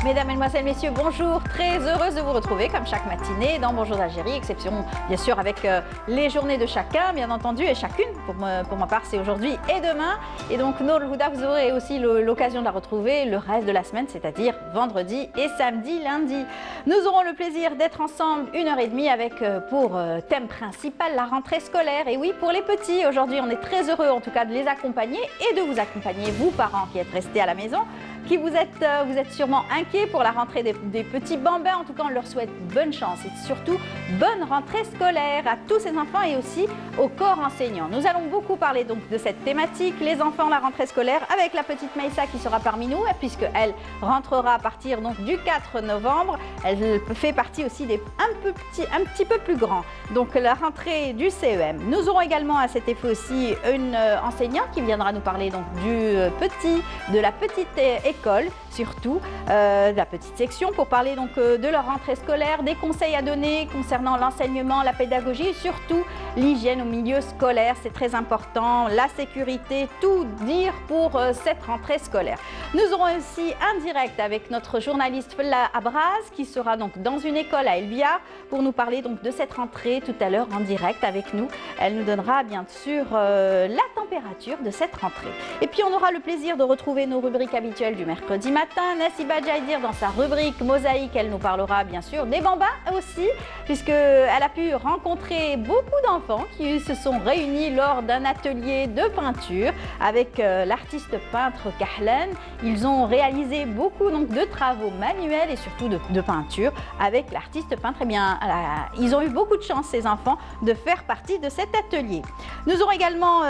Mesdames, Mesdemoiselles, Messieurs, bonjour. Très heureuse de vous retrouver comme chaque matinée dans Bonjour d'Algérie, exception bien sûr avec les journées de chacun, bien entendu, et chacune. Pour ma part, c'est aujourd'hui et demain. Et donc, Nour Houda, vous aurez aussi l'occasion de la retrouver le reste de la semaine, c'est-à-dire vendredi et samedi, lundi. Nous aurons le plaisir d'être ensemble 1h30 avec pour thème principal la rentrée scolaire. Et oui, pour les petits, aujourd'hui, on est très heureux en tout cas de les accompagner et de vous accompagner, vous parents qui êtes restés à la maison. Vous êtes sûrement inquiets pour la rentrée des petits bambins. En tout cas, on leur souhaite bonne chance et surtout bonne rentrée scolaire à tous ces enfants et aussi au corps enseignant. Nous allons beaucoup parler donc de cette thématique, les enfants, la rentrée scolaire, avec la petite Maïssa qui sera parmi nous, puisqu'elle rentrera à partir donc du 4 novembre. Elle fait partie aussi des un petit peu plus grands. Donc la rentrée du CEM. Nous aurons également à cet effet aussi une enseignante qui viendra nous parler donc de la petite école, surtout de la petite section, pour parler donc de leur rentrée scolaire, des conseils à donner concernant l'enseignement, la pédagogie et surtout l'hygiène au milieu scolaire. C'est très important, la sécurité, tout dire pour cette rentrée scolaire. Nous aurons aussi un direct avec notre journaliste Fella Abraz qui sera donc dans une école à Elbia pour nous parler donc de cette rentrée tout à l'heure en direct avec nous. Elle nous donnera bien sûr la température de cette rentrée. Et puis on aura le plaisir de retrouver nos rubriques habituelles du mercredi matin. Nassiba Jaïdir dans sa rubrique Mosaïque, elle nous parlera bien sûr des bambins aussi, puisqu'elle a pu rencontrer beaucoup d'enfants qui se sont réunis lors d'un atelier de peinture avec l'artiste peintre Kahlan. Ils ont réalisé beaucoup donc, de travaux manuels et surtout de peinture avec l'artiste peintre. Eh bien, ils ont eu beaucoup de chance, ces enfants, de faire partie de cet atelier. Nous aurons également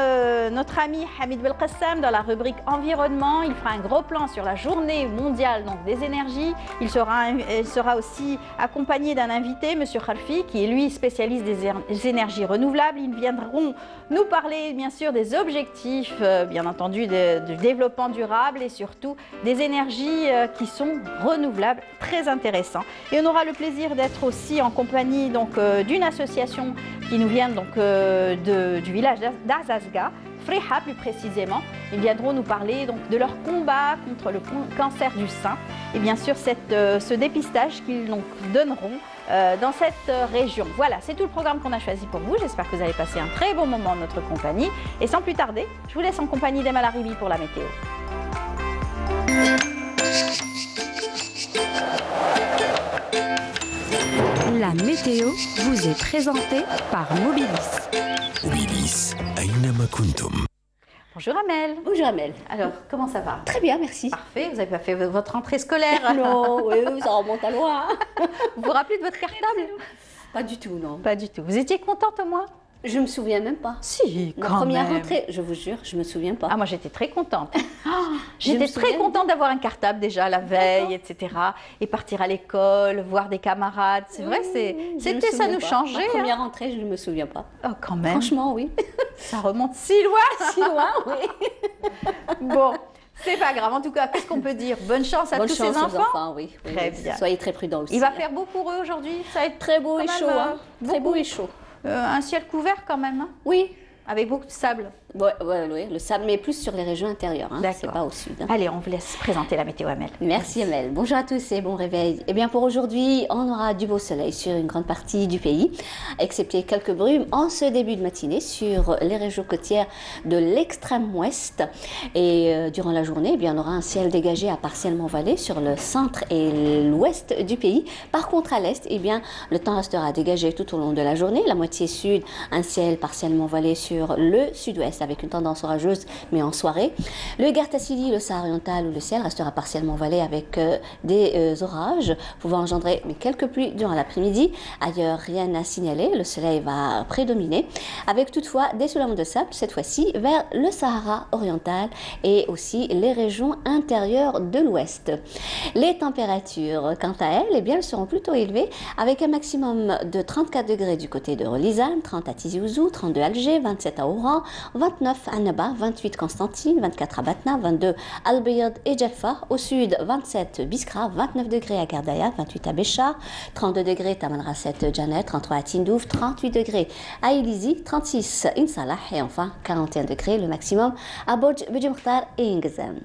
notre ami Hamid Belkassam dans la rubrique environnement. Il fera un gros plan sur la journée mondiale donc, des énergies. Il sera aussi accompagné d'un invité, M. Khalfi, qui est lui spécialiste des énergies renouvelables. Ils viendront nous parler bien sûr des objectifs, bien entendu, du développement durable et surtout des énergies qui sont renouvelables, très intéressant. Et on aura le plaisir d'être aussi en compagnie donc d'une association qui nous vient donc du village d'Azazga, Freha plus précisément. Ils viendront nous parler donc de leur combat contre le cancer du sein et bien sûr ce dépistage qu'ils donc donneront dans cette région. Voilà, c'est tout le programme qu'on a choisi pour vous. J'espère que vous allez passer un très bon moment en notre compagnie. Et sans plus tarder, je vous laisse en compagnie d'Emal Aribi pour la météo. La météo vous est présentée par Mobilis. Mobilis, أينما كنتم. Bonjour Amel. Bonjour Amel. Alors, comment ça va? Très bien, merci. Parfait, vous n'avez pas fait votre rentrée scolaire? Non, oui, ça remonte à loin. Vous vous rappelez de votre cartable? Pas du tout, non. Pas du tout. Vous étiez contente au moins? Je me souviens même pas. Si, Ma quand première même. rentrée, je vous jure, je me souviens pas. Ah, moi j'étais très contente. Je J'étais me très souviens. contente d'avoir un cartable déjà la veille, etc. Et partir à l'école, voir des camarades. C'est vrai, c'était ça nous changeait. Ma hein. première rentrée, je ne me souviens pas. Oh, quand même. Franchement, oui. Ça remonte si loin. Si loin, oui. Bon, c'est pas grave. En tout cas, qu'est-ce qu'on peut dire? Bonne chance à Bonne tous chance ces aux enfants. enfants, oui. Très Oui. bien. Soyez très prudents aussi. Il va hein. faire beau pour eux aujourd'hui. Ça va être très beau et quand chaud. même, Hein. Très beau beaucoup. et chaud. Un ciel couvert quand même, hein, Oui. avec beaucoup de sable. Ouais, le sable, mais plus sur les régions intérieures. Hein. C'est D'accord. pas au sud. Hein. Allez, on vous laisse présenter la météo, Amel. Merci Amel. Bonjour à tous et bon réveil. Eh bien pour aujourd'hui, on aura du beau soleil sur une grande partie du pays, excepté quelques brumes en ce début de matinée sur les régions côtières de l'extrême ouest. Et durant la journée, eh bien, on aura un ciel dégagé à partiellement voilé sur le centre et l'ouest du pays. Par contre à l'est, eh bien, le temps restera dégagé tout au long de la journée. La moitié sud, un ciel partiellement voilé sur le sud-ouest avec une tendance orageuse mais en soirée. Le Gartassili, le Sahara oriental où le ciel restera partiellement voilé avec des orages pouvant engendrer quelques pluies durant l'après-midi. Ailleurs, rien à signaler, le soleil va prédominer avec toutefois des soulèvements de sable cette fois-ci vers le Sahara oriental et aussi les régions intérieures de l'ouest. Les températures, quant à elles, eh bien, elles seront plutôt élevées avec un maximum de 34 degrés du côté de Relizane, 30 à Tizi Ouzou, 32 à Alger, 27 à Oran, 29 à Naba, 28 Constantine, 24 à Batna, 22 à Al-Bayad et Jalfa. Au sud, 27 Biskra, 29 degrés à Gardaya, 28 à Béchar, 32 degrés Tamanrasset Janet, 33 à Tindouf, 38 degrés à Ilizi, 36 Insalah et enfin 41 degrés le maximum à Bodj, Bidji Mokhtar et Ingzem.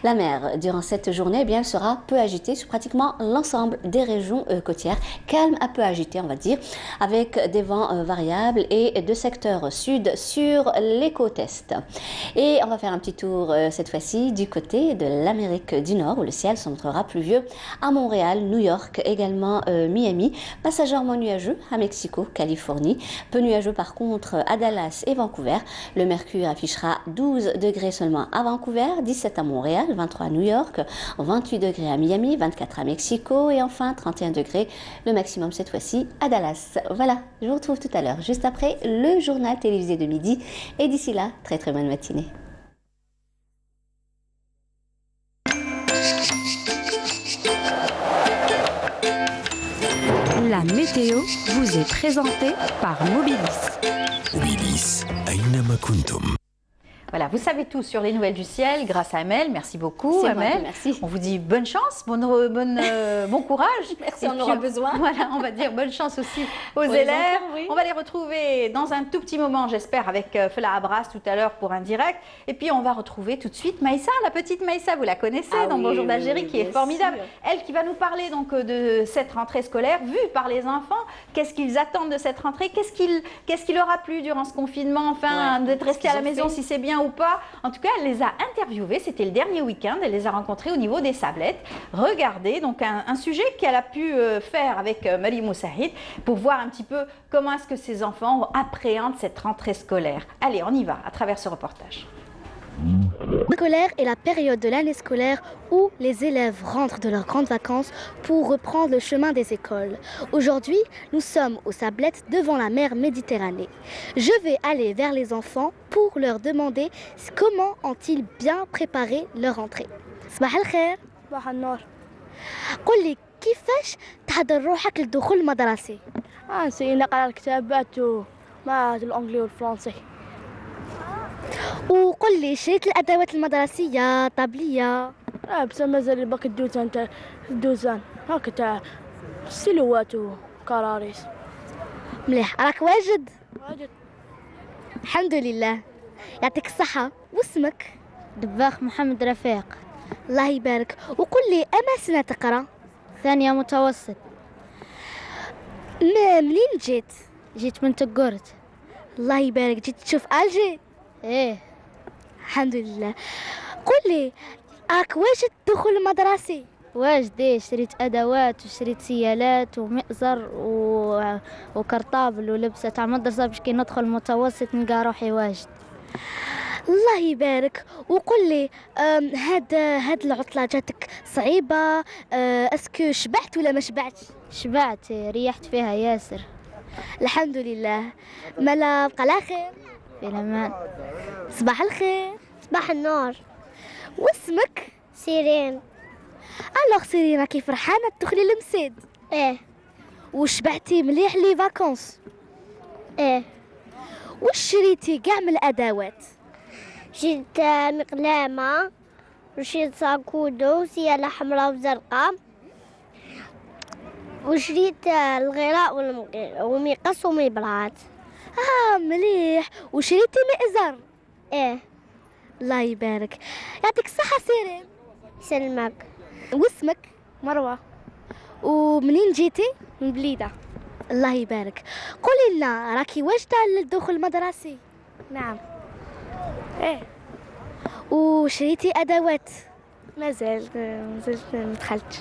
La mer, durant cette journée, eh bien, elle sera peu agitée sur pratiquement l'ensemble des régions côtières, calme à peu agitée, on va dire, avec des vents variables et de secteurs sud sur les côtes est. Et on va faire un petit tour cette fois-ci du côté de l'Amérique du Nord, où le ciel se montrera pluvieux à Montréal, New York, également Miami, passagèrement nuageux à Mexico, Californie, peu nuageux par contre à Dallas et Vancouver. Le mercure affichera 12 degrés seulement à Vancouver, 17 à Montréal, 23 à New York, 28 degrés à Miami, 24 à Mexico et enfin 31 degrés le maximum cette fois-ci à Dallas. Voilà, je vous retrouve tout à l'heure, juste après le journal télévisé de midi et d'ici là, très très bonne matinée. La météo vous est présentée par Mobilis. Mobilis, أينما كنتم. Voilà, vous savez tout sur les nouvelles du ciel grâce à Amel. Merci beaucoup, Amel. Merci. On vous dit bonne chance, bon courage. Merci, et on aura besoin. Voilà, on va dire bonne chance aussi aux élèves. Enfants, oui. On va les retrouver dans un tout petit moment, j'espère, avec Fela Abras tout à l'heure pour un direct. Et puis, on va retrouver tout de suite Maïssa, la petite Maïssa, vous la connaissez dans Bonjour d'Algérie, qui est formidable. Elle qui va nous parler donc de cette rentrée scolaire vue par les enfants. Qu'est-ce qu'ils attendent de cette rentrée? Qu'est-ce qui leur a plu durant ce confinement? Enfin, d'être restés à la maison, si c'est bien ou pas. En tout cas, elle les a interviewés, c'était le dernier week-end, elle les a rencontrés au niveau des Sablettes. Regardez, donc un sujet qu'elle a pu faire avec Marie Moussaïd pour voir un petit peu comment est-ce que ces enfants appréhendent cette rentrée scolaire. Allez, on y va à travers ce reportage. Scolaire est la période de l'année scolaire où les élèves rentrent de leurs grandes vacances pour reprendre le chemin des écoles. Aujourd'hui, nous sommes aux Sablettes devant la mer Méditerranée. Je vais aller vers les enfants pour leur demander comment ont-ils bien préparé leur rentrée. صباح الخير. صباح النور. قل لي كيفاش تحضر روحك للدخول المدرسي؟ نسي نقرا الكتابات ومع الانجلي والفرنسي. وقل لي شريت الأدوات المدرسية طابلية؟ بس مازال باقي الدوزان هاك تاع سيلوات وكراريس. مليح، راك واجد؟ واجد. الحمد لله، يعطيك الصحة. واسمك؟ دباخ محمد رفيق. الله يبارك. وقل لي أما سنة تقرأ؟ ثانية متوسط. منين جيت؟ جيت من تقرت. الله يبارك، جيت تشوف ألجي؟ ايه الحمد لله. قل لي راك واجد الدخول المدرسي؟ واجد، ايه شريت ادوات وشريت سيالات ومئزر وكرطابل ولبسه تاع مدرسه باش كي ندخل متوسط نلقى روحي واجد. الله يبارك. وقل لي هاد العطله جاتك صعيبه؟ اسكو شبعت ولا ما شبعتش؟ شبعت، ريحت فيها ياسر. الحمد لله. ملا بقى على خير. في الامان. صباح الخير. صباح النور. واسمك؟ سيرين. الوغ سيرين، راكي فرحانه تدخلي لمسيد؟ ايه. وشبعتي مليح لي فاكونس؟ ايه. وش شريتي كاع من الادوات؟ شريت مقلامه وشريت ساكودو سيالة حمراء وزرقاء وشريت الغراء ومقص ومبرات. مليح. وشريتي مئزر؟ ايه. الله يبارك، يعطيك الصحة سيرين. يسلمك. واسمك؟ مروة. ومنين جيتي؟ من بليدة. الله يبارك. قولي لنا، راكي واجدة للدخول المدرسي؟ نعم. ايه. وشريتي أدوات؟ مازلت مدخلتش.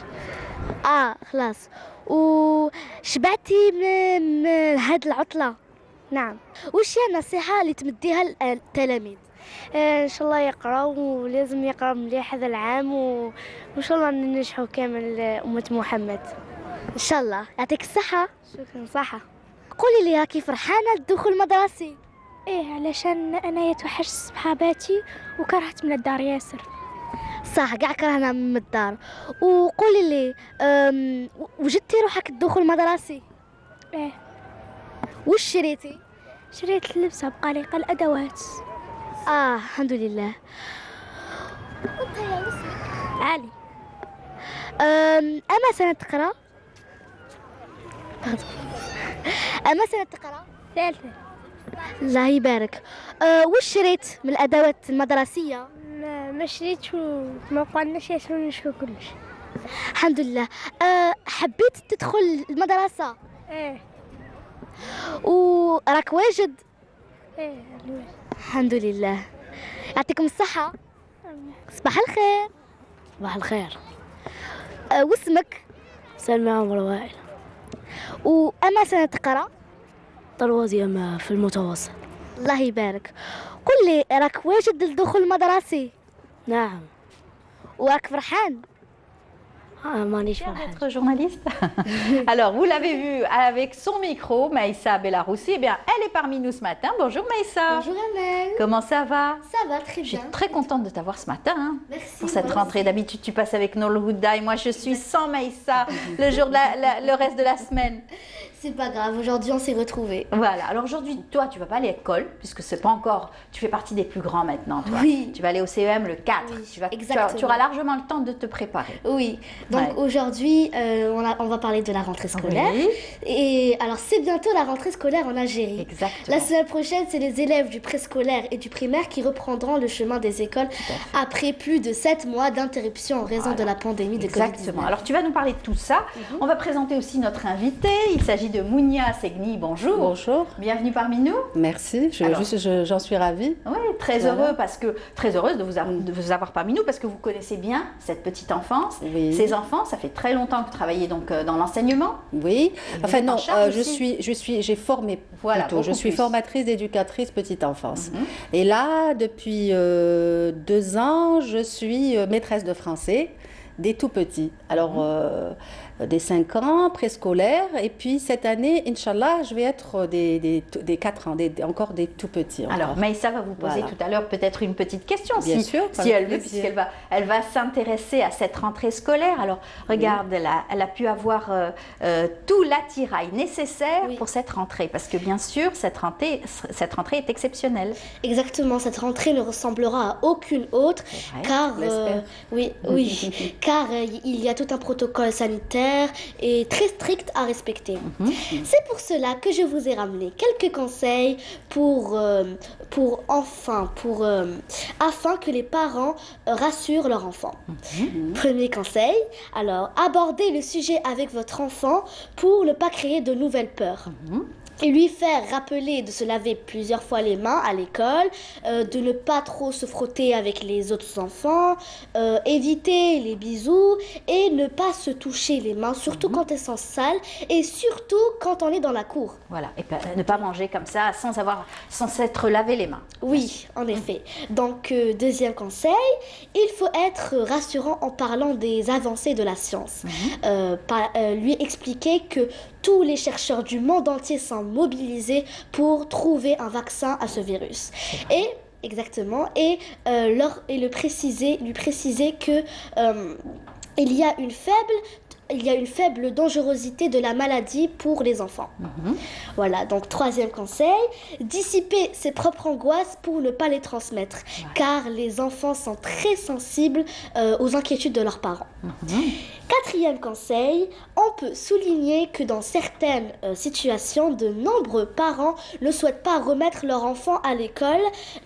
خلاص. وشبعتي من هاد العطلة؟ نعم. وش هي النصيحة اللي تمديها للتلاميذ؟ ان شاء الله يقراوا، ولازم يقراوا مليح هذا العام وان شاء الله ننجحوا كامل أمة محمد. ان شاء الله. يعطيك الصحة. شكرا. صحة. قولي لي، راكي فرحانة للدخول المدرسي؟ ايه، علشان انا يتوحش صحاباتي وكرهت من الدار ياسر. صح، كاع كرهنا من الدار. وقولي لي، وجدتي روحك الدخول المدرسي؟ ايه. وش شريتي؟ شريت اللبسة بقليقة الأدوات. الحمد لله. علي. أما سنة تقرأ؟ أما سنة تقرأ؟ ثالثة. الله يبارك. وش شريت من الأدوات المدرسية؟ ما شريتش وما قعدناش ياسون نشرو كلش. الحمد لله. حبيت تدخل المدرسة ايه وراك واجد؟ ايه الحمد لله. يعطيكم الصحة. صباح الخير. صباح الخير. واسمك؟ سلمى عمر وائل. وأما سنة تقرأ؟ طروازيام في المتوسط. الله يبارك. قل لي راك واجد للدخول المدرسي؟ نعم. وراك فرحان؟ مانيش Fière فرحان. d'être journaliste. Alors, vous l'avez vu avec son micro, Maïssa Bellaroussi. Eh bien, elle est parmi nous ce matin. Bonjour Maïssa. Bonjour Amel. Comment ça va? Ça va très Je suis bien. très contente de t'avoir ce matin. Merci. Pour cette moi rentrée. aussi. D'habitude, tu passes avec Nour Houda et moi, je suis sans Maïssa le jour de le reste de la semaine. C'est pas grave, aujourd'hui on s'est retrouvés. Voilà. Alors aujourd'hui, toi, tu vas pas aller à l'école puisque c'est pas encore. Tu fais partie des plus grands maintenant. Toi. Oui. Tu vas aller au CEM le 4. Oui, Tu exactement. auras largement le temps de te préparer. Oui, donc Ouais. aujourd'hui on va parler de la rentrée scolaire. Oui. Et alors c'est bientôt la rentrée scolaire en Algérie. Exactement. La semaine prochaine, c'est les élèves du préscolaire et du primaire qui reprendront le chemin des écoles après plus de 7 mois d'interruption en raison de la pandémie de Exactement. Covid-19. Alors tu vas nous parler de tout ça. On va présenter aussi notre invité. Il s'agit de Mounia Segni. Bonjour. Bonjour, Bienvenue parmi nous. merci, Alors. j'en suis ravie. Oui, très Voilà. très heureuse de vous avoir parmi nous parce que vous connaissez bien cette petite enfance. Oui. Ces enfants, ça fait très longtemps que vous travaillez donc dans l'enseignement. Oui, enfin êtes en non, charge j'ai formé Voilà, plutôt, je beaucoup suis plus. formatrice d'éducatrice petite enfance. Et là, depuis 2 ans, je suis maîtresse de français des tout petits. Alors, des 5 ans, préscolaire, et puis cette année, Inch'Allah, je vais être des 4 ans, encore des tout petits. encore. Alors, Maïssa va vous poser Voilà. tout à l'heure peut-être une petite question, Bien sûr, si avec elle veut, plaisir. puisqu'elle va s'intéresser à cette rentrée scolaire. Alors, regarde, elle a pu avoir tout l'attirail nécessaire Oui. pour cette rentrée, parce que bien sûr, cette rentrée est exceptionnelle. Exactement, cette rentrée ne ressemblera à aucune autre vrai, car j'espère. oui, car il y a tout un protocole sanitaire et très strict à respecter. C'est pour cela que je vous ai ramené quelques conseils afin que les parents rassurent leur enfant. Premier conseil, alors abordez le sujet avec votre enfant pour ne pas créer de nouvelles peurs. Et lui faire rappeler de se laver plusieurs fois les mains à l'école, de ne pas trop se frotter avec les autres enfants, éviter les bisous et ne pas se toucher les mains, surtout quand elles sont sales et surtout quand on est dans la cour. Voilà, et ne pas manger comme ça sans s'être lavé les mains. Oui, en effet. Donc, deuxième conseil, il faut être rassurant en parlant des avancées de la science. Lui expliquer que tous les chercheurs du monde entier sont mobilisés pour trouver un vaccin à ce virus. Et exactement, et lui préciser que il y a une faible dangerosité de la maladie pour les enfants. Voilà, donc troisième conseil, dissiper ses propres angoisses pour ne pas les transmettre, car les enfants sont très sensibles aux inquiétudes de leurs parents. Quatrième conseil, on peut souligner que dans certaines situations, de nombreux parents ne souhaitent pas remettre leur enfant à l'école.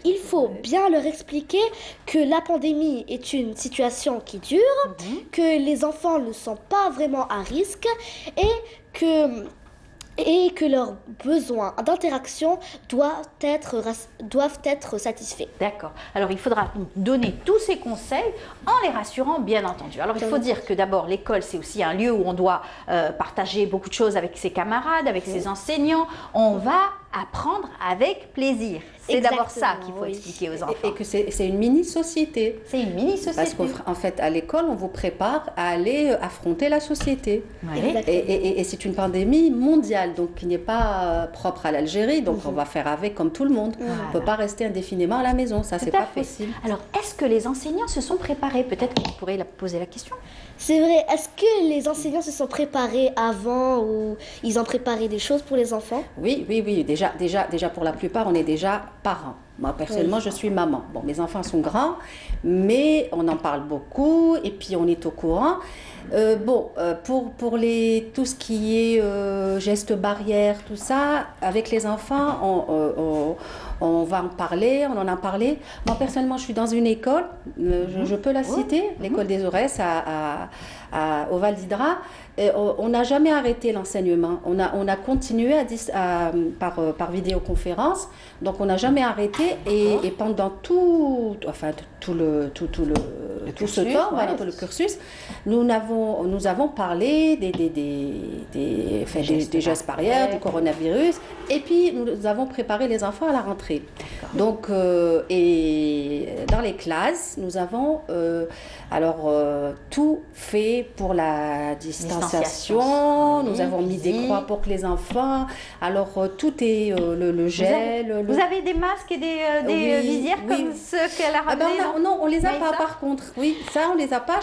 Il faut bien leur expliquer que la pandémie est une situation qui dure, que les enfants ne sont pas vraiment à risque et que leurs besoins d'interaction doivent être satisfaits. D'accord. Alors, il faudra donc donner tous ces conseils en les rassurant, bien entendu. Alors, il faut dire que d'abord, l'école, c'est aussi un lieu où on doit partager beaucoup de choses avec ses camarades, avec ses enseignants. On va apprendre avec plaisir. C'est d'abord ça qu'il faut expliquer aux enfants. Et que c'est une mini-société. C'est une mini-société. Parce qu'en fait, à l'école, on vous prépare à aller affronter la société. Ouais. Et c'est une pandémie mondiale, donc qui n'est pas propre à l'Algérie. Donc on va faire avec comme tout le monde. On ne peut pas rester indéfiniment à la maison, ça c'est Tout à pas fait. possible. Alors, est-ce que les enseignants se sont préparés? Peut-être que vous pourrez poser la question. C'est vrai, est-ce que les enseignants se sont préparés avant ou ils ont préparé des choses pour les enfants? Oui. Déjà, déjà pour la plupart, on est déjà parents. Moi, personnellement, je suis maman. Bon, mes enfants sont grands, mais on en parle beaucoup et puis on est au courant. Pour tout ce qui est gestes barrières, tout ça, avec les enfants, on va en parler, on en a parlé. Moi, personnellement, je suis dans une école, je peux la citer, l'école des Aurès au Val d'Hydra. On n'a jamais arrêté l'enseignement. On a continué par vidéoconférence. Donc, on n'a jamais arrêté. Et pendant tout ce temps, voilà, tout le cursus, nous avons parlé des gestes barrières, du coronavirus. Et puis, nous avons préparé les enfants à la rentrée. Donc, et dans les classes, nous avons tout fait pour la distanciation. Nous avons mis des croix pour que les enfants. Alors, tout est le gel. Vous avez des masques et des visières comme ceux qu'elle a ramenés? Non, on les a pas par contre. Oui, ça, on les a pas.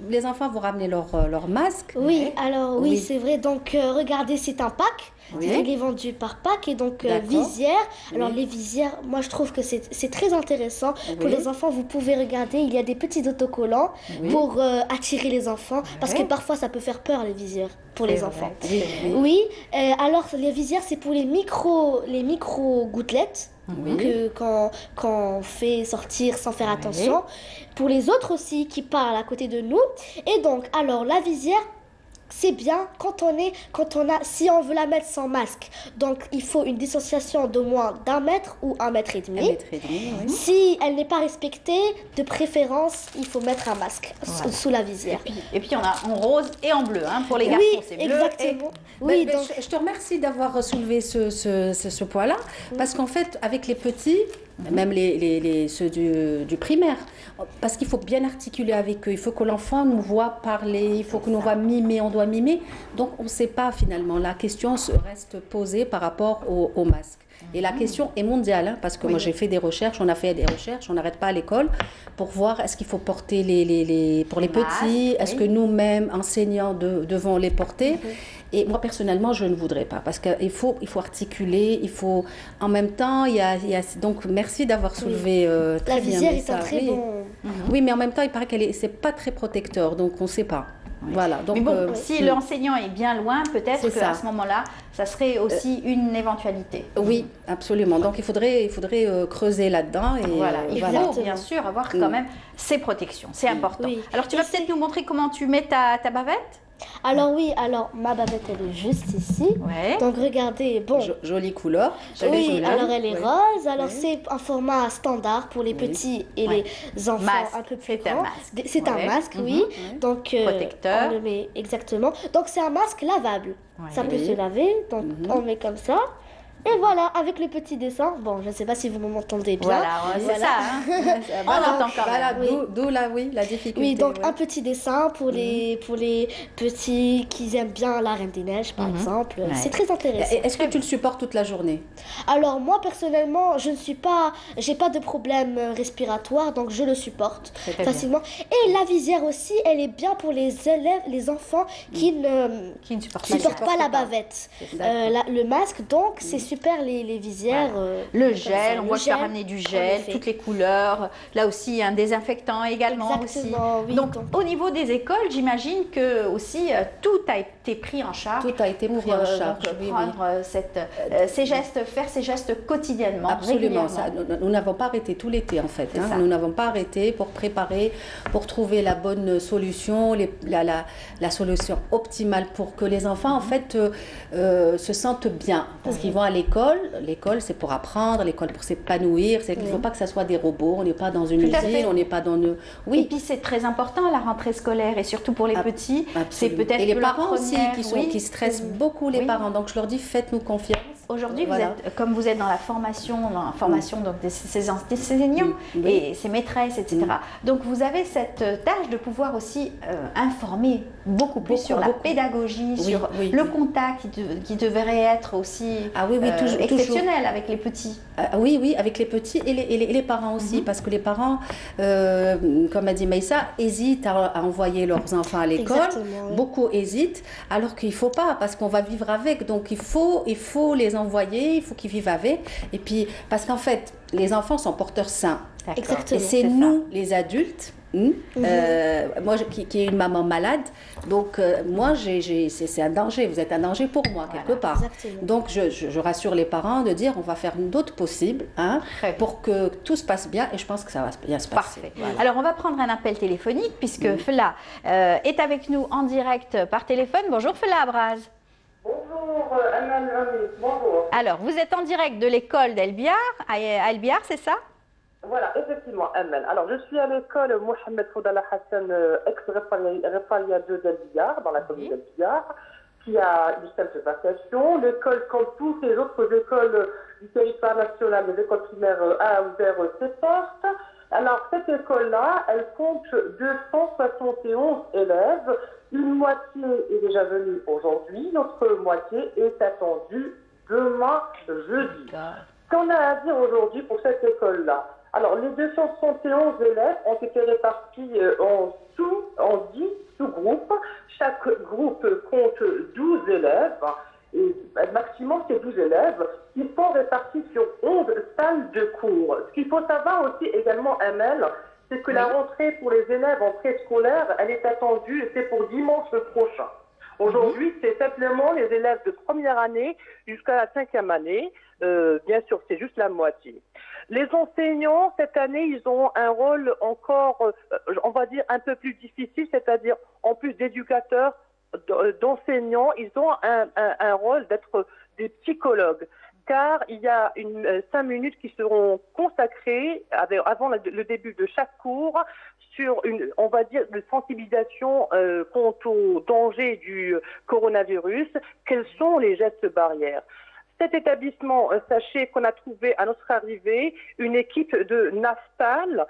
Les enfants vont ramener leur masque. Oui, alors oui, c'est vrai. Donc, regardez, c'est un pack. Oui. Il est vendu par pack et donc visière. Alors les visières, moi je trouve que c'est très intéressant. Pour les enfants, vous pouvez regarder, il y a des petits autocollants pour attirer les enfants parce que parfois ça peut faire peur les visières pour les enfants. Oui, alors les visières c'est pour les micro gouttelettes. Que quand on fait sortir sans faire attention. Pour les autres aussi qui parlent à côté de nous. Et donc, alors la visière, c'est bien si on veut la mettre sans masque. Donc, il faut une distanciation de moins d'1 mètre ou 1,5 mètre. 1,5 mètre, oui. Si elle n'est pas respectée, de préférence, il faut mettre un masque sous la visière. Et puis, on a en rose et en bleu. Hein, pour les garçons, c'est bleu. Exactement. Je te remercie d'avoir soulevé ce point-là. Parce qu'en fait, avec les petits, même ceux du primaire, parce qu'il faut bien articuler avec eux. Il faut que l'enfant nous voit parler, il faut que nous voit mimer, on doit mimer. Donc, on ne sait pas finalement. La question reste posée par rapport au masque. Et la question est mondiale, parce que moi j'ai fait des recherches, on n'arrête pas à l'école pour voir est-ce qu'il faut porter pour les petits, est-ce que nous-mêmes, enseignants, devons les porter. Et moi personnellement, je ne voudrais pas, parce qu'il faut articuler, il faut en même temps, donc merci d'avoir soulevé très bien. La visière est un très bon... Oui, mais en même temps, il paraît c'est pas très protecteur, donc on ne sait pas. Voilà, donc, mais bon, si l'enseignant est bien loin, peut-être qu'à ce moment-là, ça serait aussi une éventualité. Oui, absolument. Donc il faudrait creuser là-dedans. Et voilà, il faut bien sûr avoir quand même ces protections, c'est important. Alors tu vas peut-être nous montrer comment tu mets ta bavette? Alors ma bavette elle est juste ici. Donc regardez, bon. Jolie couleur. Alors elle est rose. Alors c'est un format standard pour les petits et les enfants un peu plus grands. C'est un masque, oui. Donc protecteur. on le met exactement. Donc c'est un masque lavable. Ça peut se laver. Donc on met comme ça. Et voilà, avec le petit dessin. Bon, je ne sais pas si vous m'entendez bien. Voilà, c'est ça. Hein. On entend quand même. D'où la difficulté. Oui, donc un petit dessin pour les petits qui aiment bien la Reine des Neiges, par exemple. C'est très intéressant. Est-ce que tu le supportes toute la journée? Alors moi, personnellement, j'ai pas de problème respiratoire, donc je le supporte facilement. Et la visière aussi, elle est bien pour les élèves, les enfants qui ne supportent pas la bavette. Le masque, donc, c'est super les visières. Le gel, on voit que tu as ramené du gel, toutes les couleurs. Là aussi, un désinfectant également. Exactement, aussi. Donc, au niveau des écoles, j'imagine que aussi tout a été pris en charge. Tout a été pris en charge. Prendre ces gestes, faire ces gestes quotidiennement. Absolument. Nous n'avons pas arrêté tout l'été en fait. Nous n'avons pas arrêté pour préparer, pour trouver la bonne solution, la solution optimale pour que les enfants en fait se sentent bien. Parce qu'ils vont à l'école. L'école, c'est pour apprendre, l'école pour s'épanouir. Il ne faut pas que ça soit des robots. On n'est pas dans une usine, on n'est pas dans une... Oui. Et puis c'est très important la rentrée scolaire et surtout pour les petits. C'est peut-être et les parents aussi qui stressent beaucoup les parents. Donc je leur dis faites-nous confiance. Aujourd'hui, comme vous êtes dans la formation donc ces enseignants et ces maîtresses, etc. Donc vous avez cette tâche de pouvoir aussi informer beaucoup plus sur la pédagogie, sur le contact qui devrait être aussi exceptionnel avec les petits. Oui, avec les petits et les parents aussi, parce que les parents, comme a dit Maïssa, hésitent à envoyer leurs enfants à l'école. Beaucoup hésitent, alors qu'il ne faut pas, parce qu'on va vivre avec. Donc il faut les les envoyer, il faut qu'ils vivent avec. Et puis, parce qu'en fait, les enfants sont porteurs sains. Exactement. Et c'est nous, les adultes, moi qui ai une maman malade, donc moi c'est un danger, vous êtes un danger pour moi quelque part. Exactement. Donc je rassure les parents de dire on va faire notre possible pour que tout se passe bien et je pense que ça va bien se passer. Parfait. Voilà. Alors on va prendre un appel téléphonique puisque Fela est avec nous en direct par téléphone. Bonjour Fela Abraz. Bonjour Amal Rami, bonjour. Alors vous êtes en direct de l'école d'El-Biar, à El-Biar, c'est ça? Voilà, effectivement, Amal. Alors, je suis à l'école Mohamed Foudala Hassan, ex-Refalia 2 d'El-Biar, dans la commune d'El-Biar, qui a une simple vacation. L'école, comme toutes les autres écoles du territoire national, les écoles primaires, a ouvert ses portes. Alors, cette école-là, elle compte 271 élèves. Une moitié est déjà venue aujourd'hui, l'autre moitié est attendue demain, jeudi. Ce qu'on a à dire aujourd'hui pour cette école-là? Alors, les 271 élèves ont été répartis en 10 sous-groupes. Chaque groupe compte 12 élèves. Et le maximum, c'est 12 élèves. Ils sont répartis sur 11 salles de cours. Ce qu'il faut savoir aussi également, Amel, c'est que la rentrée pour les élèves en préscolaire, elle est attendue et c'est pour dimanche prochain. Aujourd'hui, c'est simplement les élèves de première année jusqu'à la 5e année. Bien sûr, c'est juste la moitié. Les enseignants, cette année, ils ont un rôle encore, on va dire, un peu plus difficile, c'est-à-dire, en plus d'éducateurs, d'enseignants, ils ont un rôle d'être des psychologues. Car il y a 5 minutes qui seront consacrées avant le début de chaque cours sur on va dire, une sensibilisation quant au danger du coronavirus. Quels sont les gestes barrières? Cet établissement, sachez qu'on a trouvé à notre arrivée une équipe de Naftal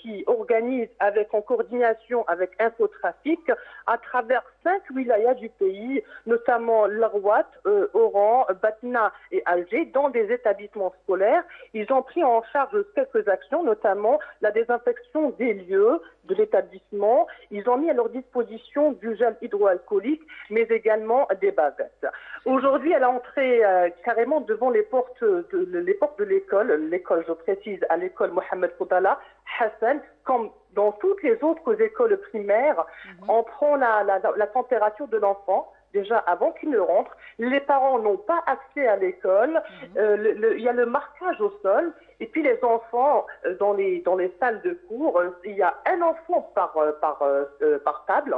qui organise en coordination avec Infotrafic à travers 5 wilayas du pays, notamment Larouat, Oran, Batna et Alger, dans des établissements scolaires. Ils ont pris en charge quelques actions, notamment la désinfection des lieux de l'établissement. Ils ont mis à leur disposition du gel hydroalcoolique, mais également des bavettes. Aujourd'hui, elle a entré carrément devant les portes de l'école, je précise, à l'école Mohamed Foudala Hassan, comme dans toutes les autres écoles primaires. On prend la température de l'enfant déjà avant qu'il ne rentre. Les parents n'ont pas accès à l'école. Il y a le marquage au sol. Et puis les enfants, dans les salles de cours, il y a un enfant par table.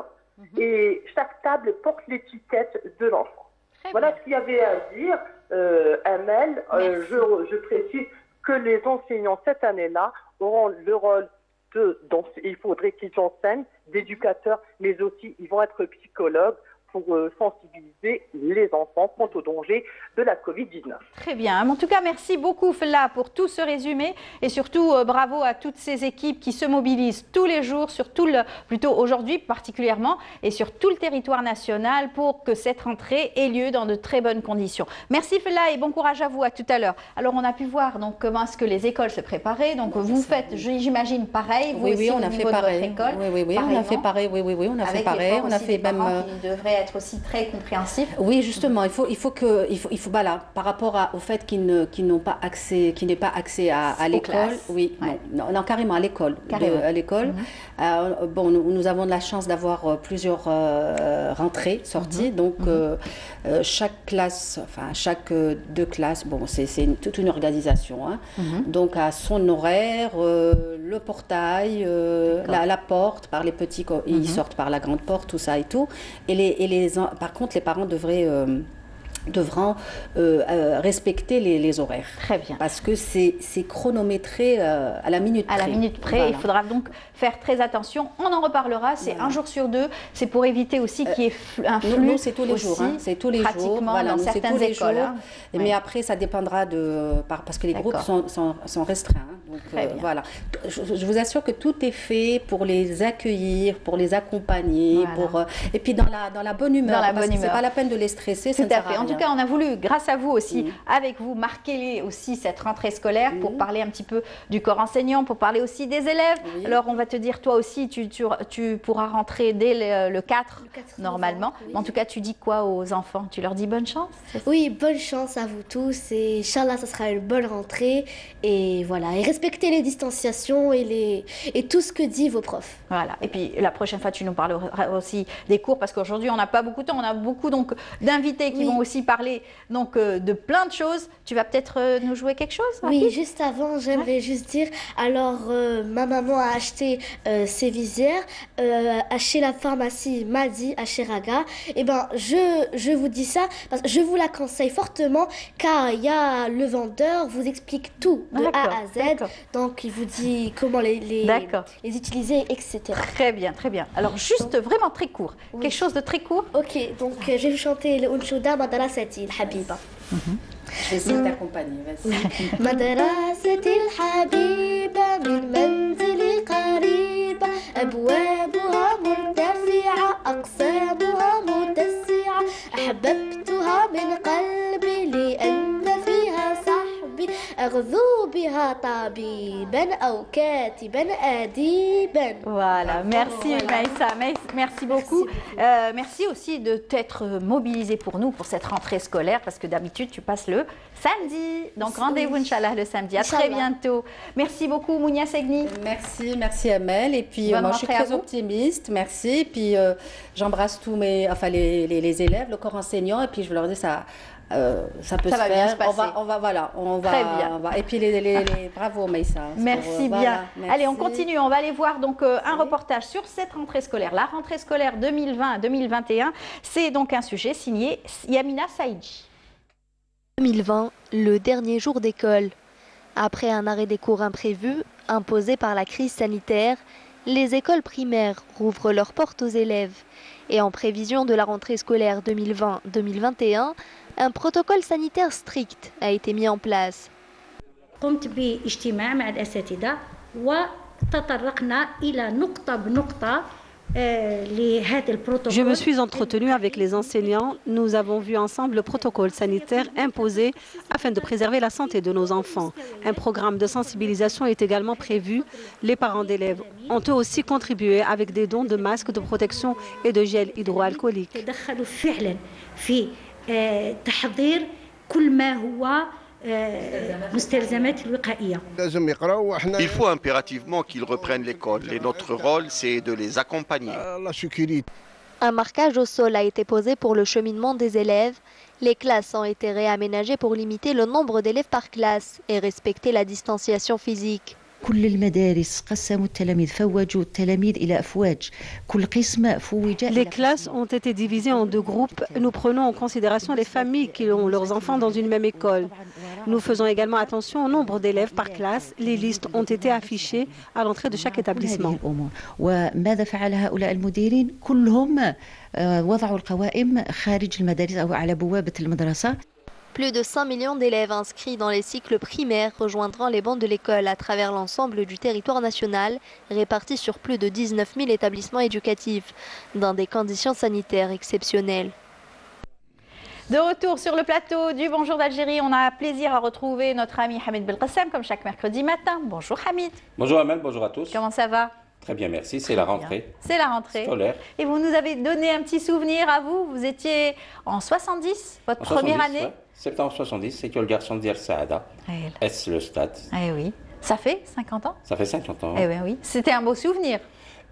Et chaque table porte l'étiquette de l'enfant. Voilà ce qu'il y avait à dire. Amel, je précise que les enseignants cette année-là auront le rôle il faudrait qu'ils enseignent d'éducateurs, mais aussi ils vont être psychologues pour sensibiliser les enfants quant au danger de la Covid-19. Très bien. En tout cas, merci beaucoup Fela pour tout ce résumé et surtout bravo à toutes ces équipes qui se mobilisent tous les jours, plutôt aujourd'hui particulièrement, et sur tout le territoire national pour que cette rentrée ait lieu dans de très bonnes conditions. Merci Fela et bon courage à vous. À tout à l'heure. Alors on a pu voir donc comment est-ce que les écoles se préparaient. Donc vous faites, j'imagine, pareil. Vous aussi, on a fait pareil. Oui, on a fait pareil. Oui, on a fait pareil. On a fait même. Qui devraient être aussi très compréhensif. Oui, justement, il faut voilà, par rapport au fait qu'ils n'ont pas accès, qu'ils n'aient pas accès à l'école. Oui, non, carrément à l'école. À l'école. Bon, nous avons de la chance d'avoir plusieurs rentrées, sorties. Donc, chaque classe, enfin, chaque 2 classes, bon, c'est toute une organisation. Hein. Donc, à son horaire, le portail, la porte, par les petits, ils sortent par la grande porte, tout ça et tout. Par contre, les parents devront respecter les horaires. Très bien. Parce que c'est chronométré à la minute près. À la minute près, voilà. Il faudra donc faire très attention. On en reparlera, c'est un jour sur 2. C'est pour éviter aussi qu'il y ait un flux. Nous, c'est tous les jours. Hein, c'est tous les jours. Voilà, dans certaines écoles. Hein. Mais après, ça dépendra parce que les groupes sont restreints. Hein, donc, voilà. Je vous assure que tout est fait pour les accueillir, pour les accompagner, et puis dans la bonne humeur. Dans la bonne humeur. C'est pas la peine de les stresser. Tout à fait. tout cas, on a voulu, grâce à vous aussi, avec vous, marquer aussi cette rentrée scolaire pour parler un petit peu du corps enseignant, pour parler aussi des élèves. Alors, on va te dire, toi aussi, tu pourras rentrer dès le 4, normalement. Mais en tout cas, tu dis quoi aux enfants? Tu leur dis bonne chance? Oui, bonne chance à vous tous et Inch'Allah, ça sera une bonne rentrée. Et voilà, et respectez les distanciations et tout ce que disent vos profs. Voilà, et puis la prochaine fois, tu nous parleras aussi des cours parce qu'aujourd'hui, on n'a pas beaucoup de temps. On a beaucoup d'invités qui vont aussi parler de plein de choses. Tu vas peut-être nous jouer quelque chose? Oui, juste avant, j'aimerais juste dire, alors ma maman a acheté ses visières chez la pharmacie Madi à Chiraga. Et ben, je vous dis ça, parce que je vous la conseille fortement car il y a le vendeur vous explique tout de A à Z. Donc, il vous dit comment les utiliser, etc. Très bien, très bien. Alors, juste vraiment très court. Quelque chose de très court. Ok, donc je vais vous chanter le Unchouda Madrasati al-Habiba. Je vais essayer de t'accompagner, vas-y. Madrasati al-Habiba min manzili qariba أبوابها مرتفعة أقسامها متسعة أحببتها من قلبي لأن فيها صحبي أغذو بها طبيبا أو كاتبا أديبا. Voilà, merci Maïssa, merci beaucoup. Merci aussi de t'être mobilisée pour nous pour cette rentrée scolaire parce que d'habitude tu passes le samedi. Donc rendez-vous Inch'Allah le samedi. À très bientôt. Merci beaucoup Mounia Segni. Merci Amel. Et puis moi je suis très optimiste. Merci. Et puis j'embrasse tous les élèves, le corps enseignant. Et puis je leur dis ça peut se faire. Bien se passer. On va. Très bien. Et puis bravo Maïssa. Merci bien. Merci. Allez, on continue. On va aller voir donc un reportage sur cette rentrée scolaire. La rentrée scolaire 2020-2021, c'est donc un sujet signé Yamina Saïdji. 2020, le dernier jour d'école. Après un arrêt des cours imprévu, imposé par la crise sanitaire, les écoles primaires rouvrent leurs portes aux élèves. Et en prévision de la rentrée scolaire 2020-2021, un protocole sanitaire strict a été mis en place. قمت باجتماع مع الأساتذة وتطرقنا إلى نقطة بنقطة. Je me suis entretenue avec les enseignants. Nous avons vu ensemble le protocole sanitaire imposé afin de préserver la santé de nos enfants. Un programme de sensibilisation est également prévu. Les parents d'élèves ont eux aussi contribué avec des dons de masques de protection et de gel hydroalcoolique. Il faut impérativement qu'ils reprennent l'école et notre rôle, c'est de les accompagner. Un marquage au sol a été posé pour le cheminement des élèves. Les classes ont été réaménagées pour limiter le nombre d'élèves par classe et respecter la distanciation physique. كل المدارس قسموا التلاميذ فوجوا التلاميذ إلى أفواج كل قسم فوج. Les classes ont été divisées en deux groupes. Nous prenons en considération les familles qui ont leurs enfants dans une même école. Nous faisons également attention au nombre d'élèves par classe. Les listes ont été affichées à l'entrée de chaque établissement. وماذا فعل هؤلاء المديرين كلهم وضعوا القوائم خارج المدارس أو على بوابة المدرسة. Plus de 5 millions d'élèves inscrits dans les cycles primaires rejoindront les bancs de l'école à travers l'ensemble du territoire national, répartis sur plus de 19 000 établissements éducatifs, dans des conditions sanitaires exceptionnelles. De retour sur le plateau du Bonjour d'Algérie, on a plaisir à retrouver notre ami Hamid Belkacem, comme chaque mercredi matin. Bonjour Hamid. Bonjour Amel, bonjour à tous. Comment ça va? Très bien, merci. C'est la rentrée. C'est la rentrée. Scolaire. Et vous nous avez donné un petit souvenir à vous. Vous étiez en 70, votre première année. Ouais. Septembre 70, école garçon d'Ir Saada. Est le stade. Eh oui. Ça fait 50 ans? Ça fait 50 ans. Eh bien oui. C'était un beau souvenir.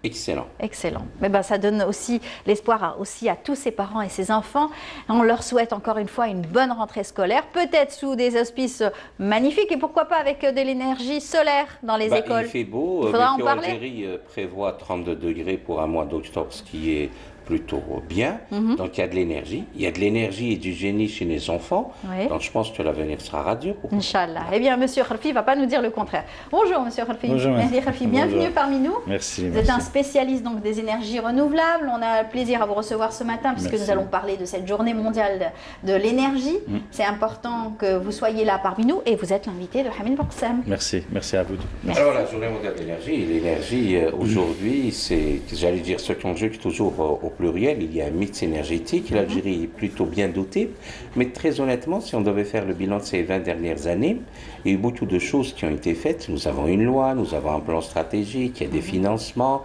Excellent. Excellent. Mais ben, ça donne aussi l'espoir aussi à tous ces parents et ces enfants. On leur souhaite encore une fois une bonne rentrée scolaire, peut-être sous des auspices magnifiques et pourquoi pas avec de l'énergie solaire dans les écoles. Il fait beau. Il faudra en parler. Algérie prévoit 32 degrés pour un mois d'octobre, ce qui est plutôt bien. Donc il y a de l'énergie. Il y a de l'énergie et du génie chez les enfants. Oui. Donc je pense que l'avenir sera radieux. Inch'Allah. Eh bien, Monsieur Khalfi ne va pas nous dire le contraire. Bonjour, Monsieur Khalfi. Bonjour, Mehdi Khalfi, bienvenue parmi nous. Merci. Vous êtes un spécialiste donc, des énergies renouvelables. On a le plaisir à vous recevoir ce matin puisque nous allons parler de cette journée mondiale de l'énergie. C'est important que vous soyez là parmi nous et vous êtes l'invité de Hamid Belkacem. Merci à vous. Merci. Alors la journée mondiale de l'énergie, aujourd'hui, c'est, j'allais dire, ce qu'on joue toujours au pluriel, il y a un mix énergétique. L'Algérie est plutôt bien dotée. Mais très honnêtement, si on devait faire le bilan de ces 20 dernières années, il y a eu beaucoup de choses qui ont été faites. Nous avons une loi, nous avons un plan stratégique, il y a des financements.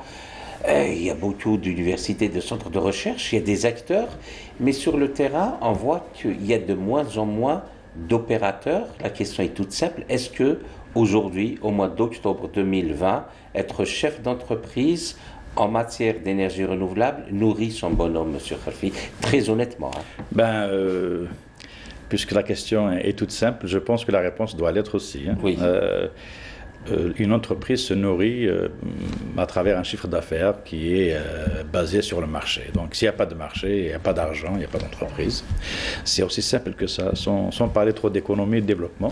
Il y a beaucoup d'universités, de centres de recherche, il y a des acteurs, mais sur le terrain, on voit qu'il y a de moins en moins d'opérateurs. La question est toute simple. Est-ce que aujourd'hui, au mois d'octobre 2020, être chef d'entreprise en matière d'énergie renouvelable nourrit son bonhomme, M. Khalfi? Très honnêtement. Puisque la question est toute simple, je pense que la réponse doit l'être aussi. Oui. Une entreprise se nourrit à travers un chiffre d'affaires qui est basé sur le marché. Donc s'il n'y a pas de marché, il n'y a pas d'argent, il n'y a pas d'entreprise. C'est aussi simple que ça, sans parler trop d'économie et de développement.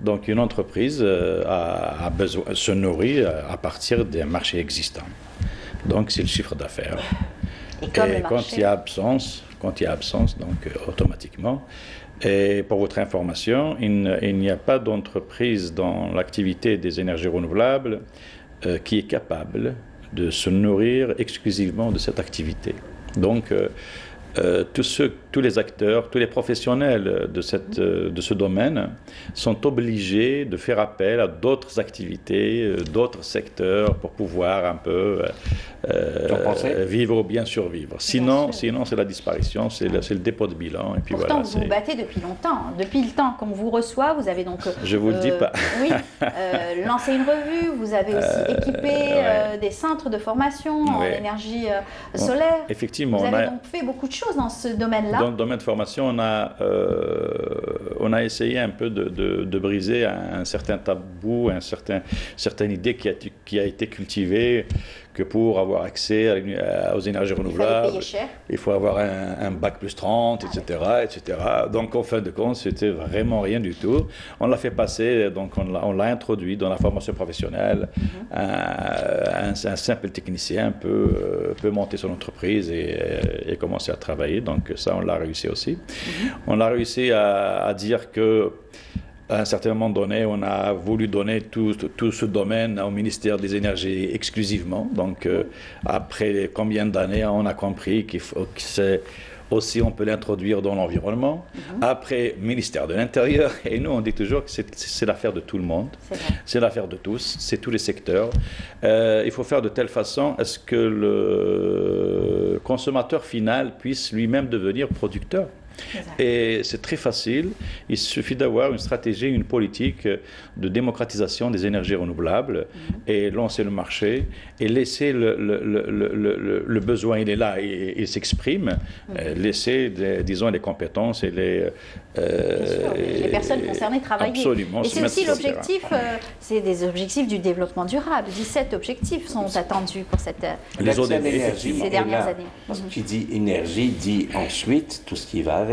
Donc une entreprise a besoin, se nourrit à partir des marchés existants. Donc c'est le chiffre d'affaires. Et quand il y a absence, donc automatiquement. Et pour votre information, il n'y a pas d'entreprise dans l'activité des énergies renouvelables qui est capable de se nourrir exclusivement de cette activité. Donc, tous les acteurs, tous les professionnels de ce domaine sont obligés de faire appel à d'autres activités, d'autres secteurs pour pouvoir un peu vivre ou bien survivre. Sinon c'est la disparition, c'est le dépôt de bilan. Et puis pourtant, voilà, vous vous battez depuis longtemps. Depuis le temps qu'on vous reçoit, vous avez donc... Je vous le dis pas. Oui, lancé une revue, vous avez aussi équipé des centres de formation en énergie solaire. Effectivement. Vous avez donc fait beaucoup de choses dans ce domaine-là. Dans le domaine de formation, on a essayé un peu de briser un certain tabou, certaine idée qui a été cultivée, que pour avoir accès aux énergies renouvelables, il faut avoir un bac plus 30, etc., etc. Donc, en fin de compte, c'était vraiment rien du tout. On l'a fait passer, donc on l'a introduit dans la formation professionnelle. Un simple technicien peut monter son entreprise et commencer à travailler. Donc, ça, on l'a réussi aussi. On a réussi à dire que à un certain moment donné, on a voulu donner tout ce domaine au ministère des Énergies exclusivement. Donc, après combien d'années, on a compris que c'est aussi, on peut l'introduire dans l'environnement. Après, ministère de l'Intérieur. Et nous, on dit toujours que c'est l'affaire de tout le monde. C'est l'affaire de tous. C'est tous les secteurs. Il faut faire de telle façon à ce que le consommateur final puisse lui-même devenir producteur. Et c'est très facile, il suffit d'avoir une stratégie, une politique de démocratisation des énergies renouvelables et lancer le marché et laisser le besoin, il est là, il s'exprime, laisser, disons, les compétences et les personnes concernées travailler. Absolument. Et c'est aussi l'objectif, c'est des objectifs du développement durable. 17 objectifs sont attendus pour ces dernières années. Parce que qui dit énergie dit ensuite tout ce qui va avec.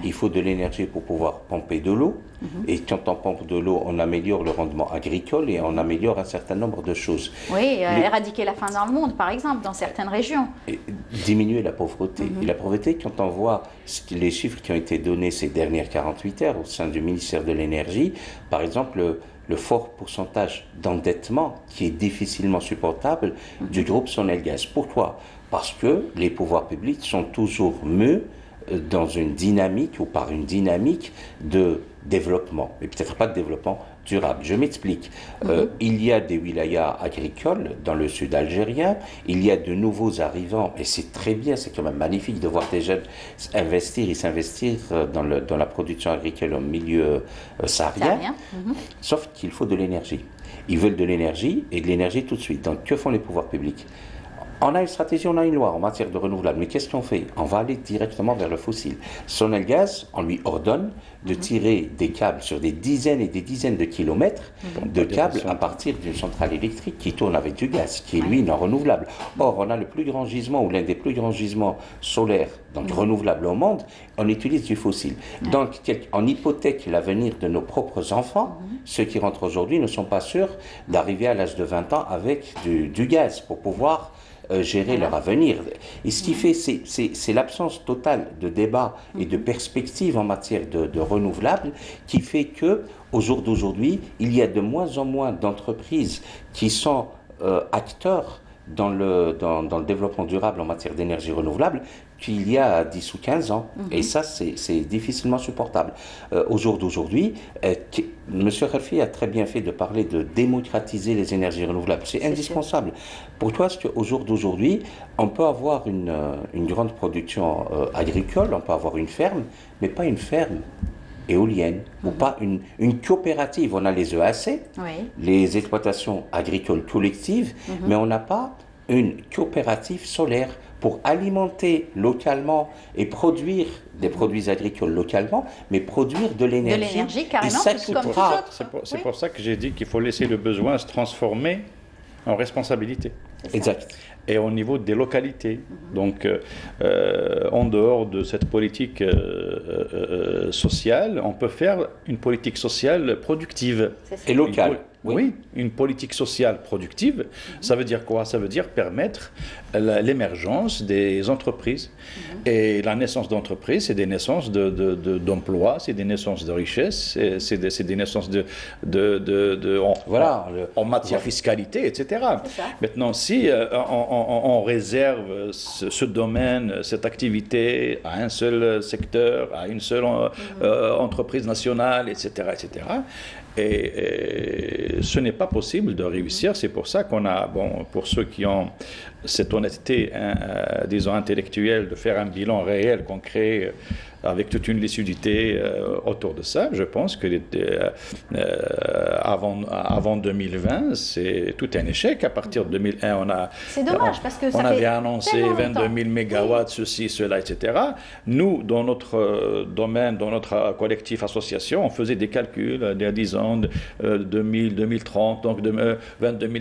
Il faut de l'énergie pour pouvoir pomper de l'eau. Et quand on pompe de l'eau, on améliore le rendement agricole et on améliore un certain nombre de choses. Oui, éradiquer la faim dans le monde, par exemple, dans certaines régions. Et diminuer la pauvreté. Et la pauvreté, quand on voit les chiffres qui ont été donnés ces dernières 48 heures au sein du ministère de l'Énergie, par exemple, le fort pourcentage d'endettement qui est difficilement supportable du groupe Sonelgaz. Pourquoi? Parce que les pouvoirs publics sont toujours mieux dans une dynamique ou par une dynamique de développement, mais peut-être pas de développement durable. Je m'explique. Il y a des wilayas agricoles dans le sud algérien, il y a de nouveaux arrivants, et c'est très bien, c'est quand même magnifique de voir des jeunes s'investir dans la production agricole au milieu saharien, sauf qu'il faut de l'énergie. Ils veulent de l'énergie et de l'énergie tout de suite. Donc que font les pouvoirs publics? On a une stratégie, on a une loi en matière de renouvelable, mais qu'est-ce qu'on fait? On va aller directement vers le fossile. Sonelgaz, on lui ordonne de tirer des câbles sur des dizaines et des dizaines de kilomètres de câbles à partir d'une centrale électrique qui tourne avec du gaz, qui est lui non renouvelable. Or, on a le plus grand gisement, ou l'un des plus grands gisements solaires, donc renouvelables au monde, on utilise du fossile. Donc, on hypothèque l'avenir de nos propres enfants. Ceux qui rentrent aujourd'hui ne sont pas sûrs d'arriver à l'âge de 20 ans avec du gaz pour pouvoir gérer leur avenir. Et ce qui fait, c'est l'absence totale de débat et de perspective en matière de renouvelables qui fait que, au jour d'aujourd'hui, il y a de moins en moins d'entreprises qui sont acteurs dans le développement durable en matière d'énergie renouvelable qu'il y a 10 ou 15 ans. Et ça, c'est difficilement supportable. Au jour d'aujourd'hui, M. Khalfi a très bien fait de parler de démocratiser les énergies renouvelables. C'est indispensable. Pour toi, est-ce qu'au jour d'aujourd'hui, on peut avoir une grande production agricole, on peut avoir une ferme, mais pas une ferme éolienne ou pas une coopérative. On a les EAC, les exploitations agricoles collectives, mais on n'a pas une coopérative solaire pour alimenter localement et produire des produits agricoles localement, mais produire de l'énergie. De l'énergie, carrément, c'est pour ça que j'ai dit qu'il faut laisser le besoin se transformer en responsabilité. Exact. Et au niveau des localités. Donc, en dehors de cette politique sociale, on peut faire une politique sociale productive. Et locale. Oui, une politique sociale productive, ça veut dire quoi? Ça veut dire permettre l'émergence des entreprises. Et la naissance d'entreprises, c'est des naissances d'emplois, c'est des naissances de richesses, c'est des naissances en matière fiscalité, etc. Maintenant, si on réserve ce domaine, cette activité à un seul secteur, à une seule entreprise nationale, etc., etc., et ce n'est pas possible de réussir. C'est pour ça qu'on a, pour ceux qui ont cette honnêteté, disons, intellectuelle, de faire un bilan réel, concret, avec toute une lucidité autour de ça. Je pense que avant 2020, c'est tout un échec. À partir de 2001, c'est dommage parce que ça avait annoncé 22 000 mégawatts, ceci, cela, etc. Nous, dans notre domaine, dans notre collectif association, on faisait des calculs il y a 10 ans, 2030, donc 22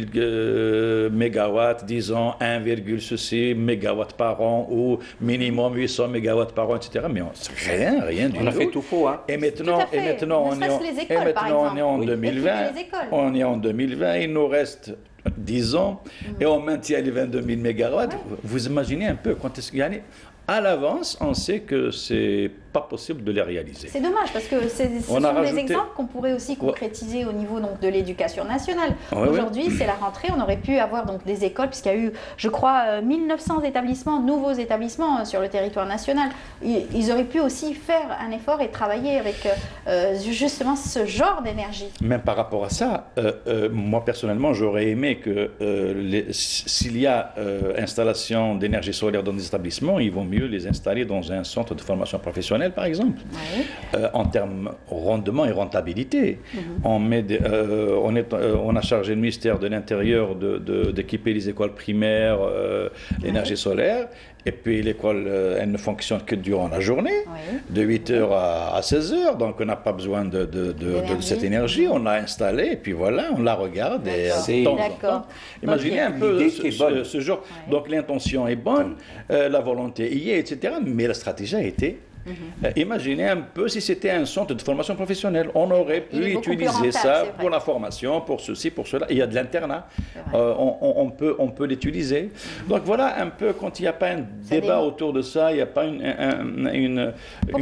000 mégawatts, 10 ans, 1, ceci mégawatts par an ou minimum 800 mégawatts par an, etc. Mais rien du tout. On a fait tout faux, hein. Et maintenant, on est en 2020. On est en 2020, il nous reste 10 ans et on maintient les 22 000 mégawatts. Vous imaginez un peu quand est-ce qu'il y a à l'avance, on sait que c'est pas possible de les réaliser. C'est dommage parce que ce sont des exemples qu'on pourrait aussi concrétiser au niveau donc, de l'éducation nationale. Aujourd'hui, c'est la rentrée, on aurait pu avoir donc, des écoles, puisqu'il y a eu, je crois, 1900 établissements, nouveaux établissements sur le territoire national. Ils auraient pu aussi faire un effort et travailler avec justement ce genre d'énergie. Même par rapport à ça, moi personnellement, j'aurais aimé que s'il y a installation d'énergie solaire dans des établissements, ils vont mieux les installer dans un centre de formation professionnelle, par exemple, en termes rendement et rentabilité. On a chargé le ministère de l'Intérieur d'équiper les écoles primaires d'énergie solaire. Et puis l'école, elle ne fonctionne que durant la journée, de 8h à 16h, donc on n'a pas besoin de cette énergie, on l'a installée, et puis voilà, on la regarde. Et imaginez un peu ce genre. Donc l'intention est bonne, la volonté y est, etc., mais la stratégie a été... Imaginez un peu si c'était un centre de formation professionnelle. On aurait pu utiliser ça pour la formation, pour ceci, pour cela. Il y a de l'internat. On peut l'utiliser. Donc voilà un peu quand il n'y a pas un débat autour de ça, il n'y a pas une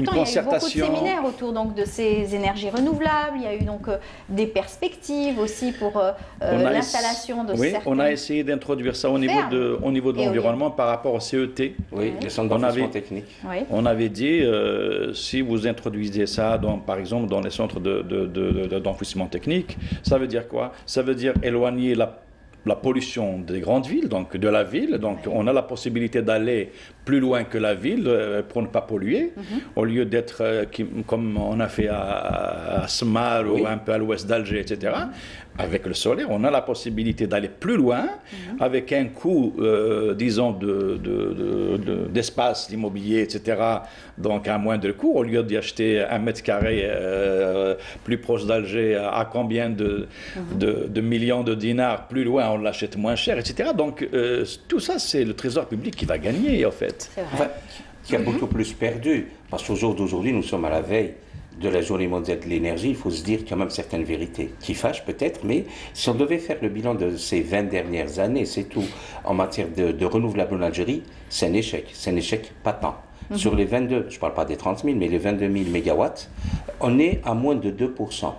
concertation. Il y a eu beaucoup de séminaires autour donc, de ces énergies renouvelables. Il y a eu donc des perspectives aussi pour l'installation de certaines... On a essayé d'introduire ça au niveau de l'environnement par rapport au CET. Oui, les centres d'information technique. On avait dit... si vous introduisez ça, par exemple, dans les centres d'enfouissement technique, ça veut dire quoi? Ça veut dire éloigner la pollution des grandes villes, donc de la ville. Donc on a la possibilité d'aller plus loin que la ville pour ne pas polluer, au lieu d'être comme on a fait à Smar ou un peu à l'ouest d'Alger, etc. Avec le solaire, on a la possibilité d'aller plus loin avec un coût, disons, d'espace, d'immobilier, etc. Donc à moindre coût, au lieu d'y acheter 1 mètre carré plus proche d'Alger, à combien de millions de dinars plus loin, on l'achète moins cher, etc. Donc tout ça, c'est le trésor public qui va gagner, en fait. Enfin, qui a beaucoup plus perdu, parce qu'au jour d'aujourd'hui, nous sommes à la veille de la journée mondiale de l'énergie. Il faut se dire quand même certaines vérités qui fâchent peut-être, mais si on devait faire le bilan de ces 20 dernières années, c'est tout, en matière de renouvelables en Algérie, c'est un échec patent. Sur les 22, je ne parle pas des 30 000, mais les 22 000 mégawatts, on est à moins de 2%.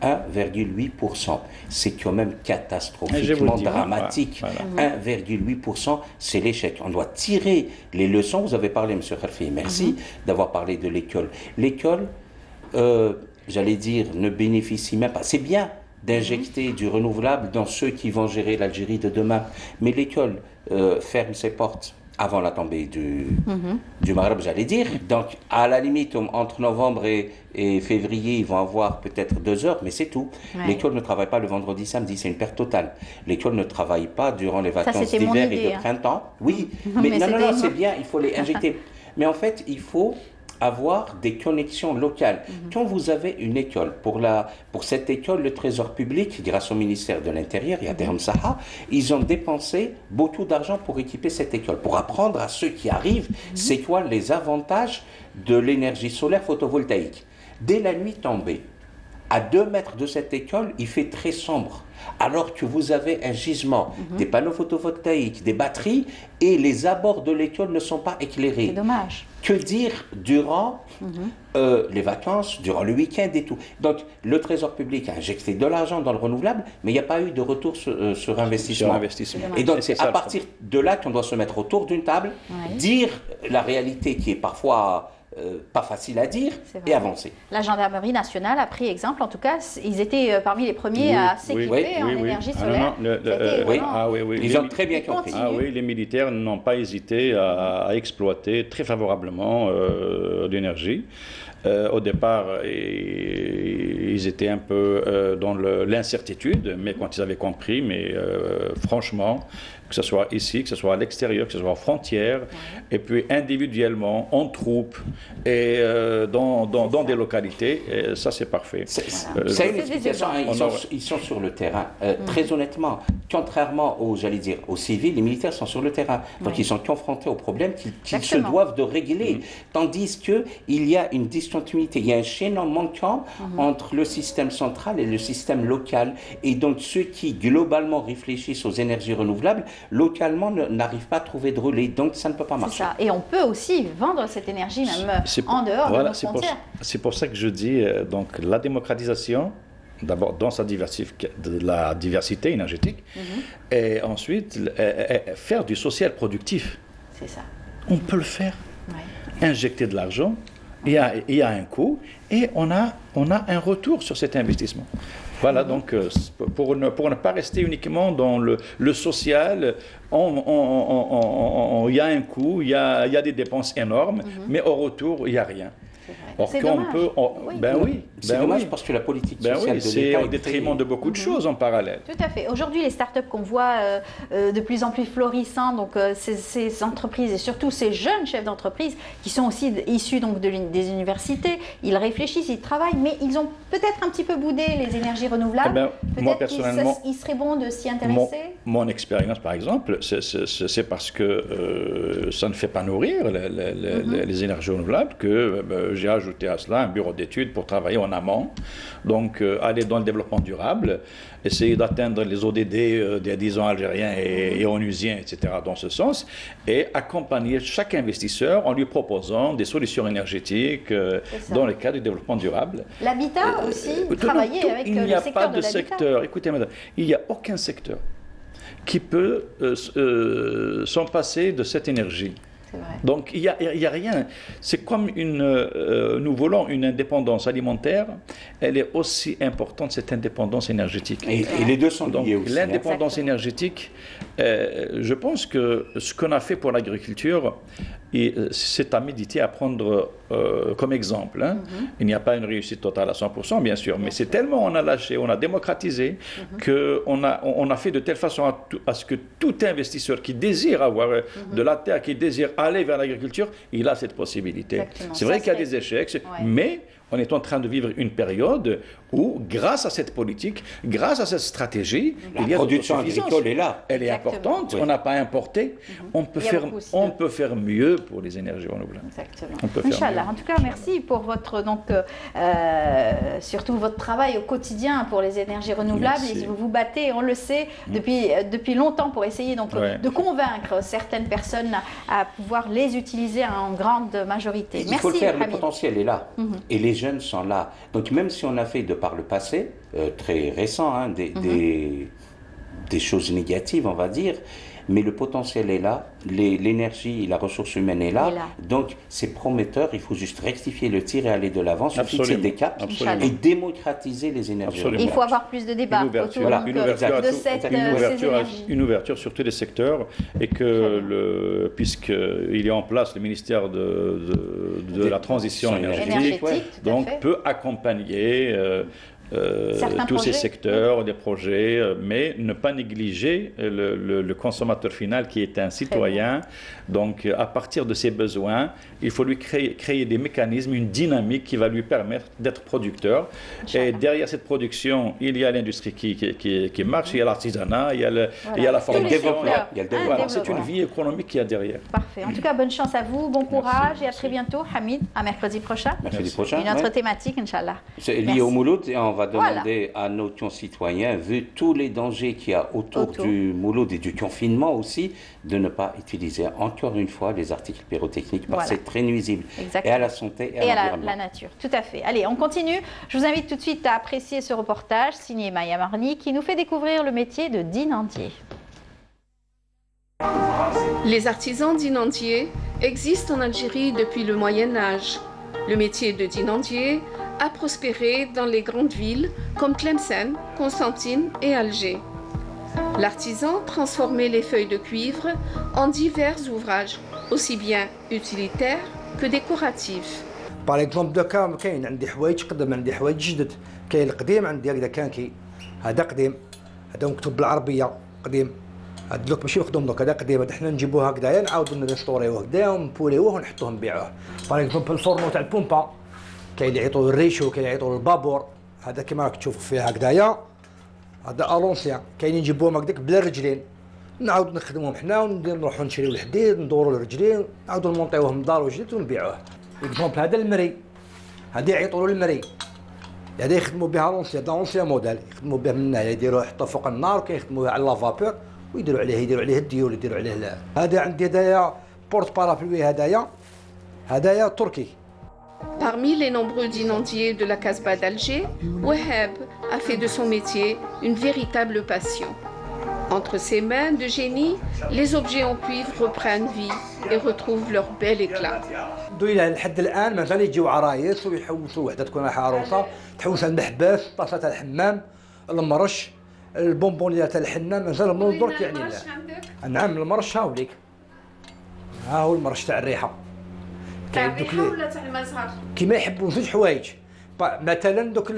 1,8%. C'est quand même catastrophiquement dramatique. Voilà. 1,8%, c'est l'échec. On doit tirer les leçons. Vous avez parlé, M. Kharfi, merci d'avoir parlé de l'école. L'école, j'allais dire, ne bénéficie même pas. C'est bien d'injecter du renouvelable dans ceux qui vont gérer l'Algérie de demain, mais l'école ferme ses portes avant la tombée du Maghreb, j'allais dire. Donc, à la limite, entre novembre et février, ils vont avoir peut-être 2 heures, mais c'est tout. Ouais. L'école ne travaille pas le vendredi, samedi, c'est une perte totale. L'école ne travaille pas durant les vacances d'hiver et de printemps. Oui, mais non, c'est bien, il faut les injecter. Mais en fait, il faut avoir des connexions locales. Quand vous avez une école, pour cette école, le Trésor public, grâce au ministère de l'Intérieur, Yaderm Saha, ils ont dépensé beaucoup d'argent pour équiper cette école, pour apprendre à ceux qui arrivent, c'est quoi les avantages de l'énergie solaire photovoltaïque. Dès la nuit tombée, à 2 mètres de cette école, il fait très sombre. Alors que vous avez un gisement, des panneaux photovoltaïques, des batteries, et les abords de l'école ne sont pas éclairés. C'est dommage. Que dire durant les vacances, durant le week-end et tout. Donc, le Trésor public a injecté de l'argent dans le renouvelable, mais il n'y a pas eu de retour sur investissement. Et donc, c'est à partir de là qu'on doit se mettre autour d'une table, dire la réalité qui est parfois pas facile à dire et avancer. La gendarmerie nationale a pris exemple, en tout cas, ils étaient parmi les premiers à s'équiper en énergie solaire. Ils ont très bien compris. Les militaires n'ont pas hésité à exploiter très favorablement l'énergie. Au départ, ils étaient un peu dans l'incertitude, mais quand ils avaient compris, franchement, que ce soit ici, que ce soit à l'extérieur, que ce soit aux frontières, et puis individuellement, en troupes, et dans des localités, et ça c'est parfait. C'est une explication, ils sont sur le terrain. Très honnêtement, contrairement aux civils, les militaires sont sur le terrain. Donc ils sont confrontés aux problèmes qu'ils se doivent de régler. Tandis qu'il y a une discontinuité, il y a un chaînon manquant entre le système central et le système local. Et donc ceux qui globalement réfléchissent aux énergies renouvelables, localement n'arrivent pas à trouver de relais. Donc ça ne peut pas marcher. C'est ça. Et on peut aussi vendre cette énergie même en dehors de nos frontières. C'est pour ça que je dis donc la démocratisation, d'abord dans la diversité énergétique, et ensuite faire du social productif. C'est ça. On peut le faire. Injecter de l'argent, il y a un coût, et on a un retour sur cet investissement. Voilà, donc pour ne pas rester uniquement dans le social, il y a un coût, il y a des dépenses énormes, mais au retour, il n'y a rien. C'est dommage. C'est dommage parce que la politique sociale de c'est au détriment de beaucoup de choses en parallèle. Tout à fait. Aujourd'hui, les startups qu'on voit de plus en plus florissantes, donc ces entreprises et surtout ces jeunes chefs d'entreprise qui sont aussi issus donc des universités, ils réfléchissent, ils travaillent, mais ils ont peut-être un petit peu boudé les énergies renouvelables. Moi personnellement, il serait bon de s'y intéresser. Mon expérience, par exemple, c'est parce que ça ne fait pas nourrir les énergies renouvelables que j'ai ajouté à cela un bureau d'études pour travailler en amont, donc aller dans le développement durable, essayer d'atteindre les ODD des 10 ans algériens et onusiens, etc. dans ce sens, et accompagner chaque investisseur en lui proposant des solutions énergétiques dans le cadre du développement durable. L'habitat aussi, travailler avec le secteur de l'habitat. Il n'y a pas de secteur, écoutez madame, il n'y a aucun secteur qui peut s'en passer de cette énergie. Donc il n'y a rien. C'est comme nous voulons une indépendance alimentaire, elle est aussi importante, cette indépendance énergétique. Et les deux sont liés aussi. L'indépendance énergétique, je pense que ce qu'on a fait pour l'agriculture, c'est à méditer, à prendre comme exemple. Il n'y a pas une réussite totale à 100%, bien sûr, mais c'est tellement on a lâché, on a démocratisé, qu'on a fait de telle façon à ce que tout investisseur qui désire avoir de la terre, qui désire aller vers l'agriculture, il a cette possibilité. C'est vrai qu'il y a des échecs, mais on est en train de vivre une période où, grâce à cette politique, grâce à cette stratégie, la production agricole est là. Elle est importante, on n'a pas importé. On peut faire mieux pour les énergies renouvelables. Exactement. Inch'Allah. En tout cas, merci pour votre, surtout votre travail au quotidien pour les énergies renouvelables. Et vous vous battez, on le sait, depuis longtemps pour essayer de convaincre certaines personnes à pouvoir les utiliser en grande majorité. Il faut le faire, le potentiel est là. Et les jeunes sont là. Donc même si on a fait de par le passé, très récent, hein, des choses négatives, on va dire, mais le potentiel est là, l'énergie, la ressource humaine est là. Donc c'est prometteur, il faut juste rectifier le tir et aller de l'avant sur fixer des caps et démocratiser les énergies. Il faut avoir plus de débats autour de ces énergies. Une ouverture sur tous les secteurs et que, puisqu'il est en place le ministère de la Transition énergétique, donc peut accompagner tous ces secteurs, des projets, mais ne pas négliger le consommateur final qui est un citoyen. Donc, à partir de ses besoins, il faut lui créer des mécanismes, une dynamique qui va lui permettre d'être producteur. Et derrière cette production, il y a l'industrie qui marche, il y a l'artisanat, il y a la formation, il y a le développement. C'est une vie économique qu'il y a derrière. Parfait. En tout cas, bonne chance à vous, bon courage et à très bientôt. Hamid, à mercredi prochain. Mercredi prochain. Une autre thématique, Inch'Allah. C'est lié au Mouloud et on va demander à nos concitoyens, vu tous les dangers qu'il y a autour du Mouloud et du confinement aussi, de ne pas utiliser encore une fois les articles pyrotechniques parce que c'est très nuisible et à la santé et à la nature. Tout à fait. Allez, on continue. Je vous invite tout de suite à apprécier ce reportage signé Maya Marni qui nous fait découvrir le métier de dinandier. Les artisans dinandiers existent en Algérie depuis le Moyen Âge. Le métier de dinandier a prospéré dans les grandes villes comme Tlemcen, Constantine et Alger. L'artisan transformait les feuilles de cuivre en divers ouvrages, aussi bien utilitaires que décoratifs. Par exemple, دكا كاين عندي حوايج قدم عندي حوايج جدد كاين القديم عندي هكذا كانكي هذا قديم هذا مكتوب بالعربيه قديم هذا دوك ماشي مخدوم دوك هذا قديم هذا حنا نجيبوه هكذايا نعاودو نريستوريوه هكذا ونبوليوه ونحطوه نبيعوه. باغ اكزومبل الفورنو تاع البومبا كاين اللي يعيطوا الريشو كاين اللي يعيطوا البابور هذا كيما راك تشوف فيه هكذايا هذا الونسيان كاينين نجيبوهم هكذاك بلا رجلين نعاود نخدموهم حنا ونروحو نشريو الحديد ندورو الرجلين نعاودو نمونطيوه من دار وجديد ونبيعوه. اكزومبل هذا المري هذا يعيطوا له المري هذا يخدموا بها لونسيان دا لونسيان موديل يخدموا به من هنايا يديروه يحطوه فوق النار وكيخدموا به على لافابور ويديروا عليه الديول يديروا عليه هذا عندي هدايا بورت بارابلوي هدايا تركي. Parmi les nombreux dinandiers de la Casbah d'Alger, Wahab a fait de son métier une véritable passion. Entre ses mains de génie, les objets en cuivre reprennent vie et retrouvent leur bel éclat. دويلة لحد الآن مازال يجيو عرايس ويحوسوا وحدة تكون رايحة عروسة تحوس على المحباس طاسة تاع الحمام المرش البونبونيات تاع الحنة مازال من درك يعني لا. نعم المرش هاوليك ها هو المرش تاع الريحة. تاع الريحة ولا تاع المزهر؟ كيما يحبوا زوج حوايج مثلا دوك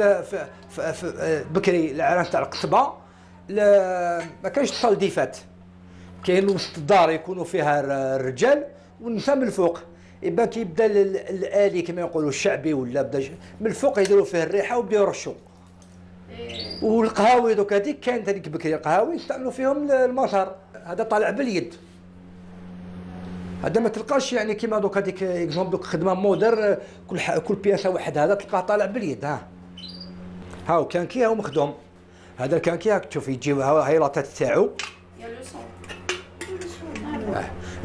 بكري العران تاع القصبة ما كانش الصلديفات كاين وسط الدار يكونوا فيها الرجال والنساء من الفوق يبقى كيبدا الالي كما يقولوا الشعبي ولا بدا من الفوق يديروا فيه الريحه ويبداو يرشوا. والقهاوي دوك هذيك كانت هذيك بكري القهاوي يستعملوا فيهم المسار هذا طالع باليد. هذا ما تلقاش يعني كيما دوك هذيك اكزومبل دوك خدمه مودر كل بياسه وحدها هذا تلقاه طالع باليد هاو كانكي هاو مخدوم. هذا الكانكي هاك تشوف يجي هاي لاطات تاعو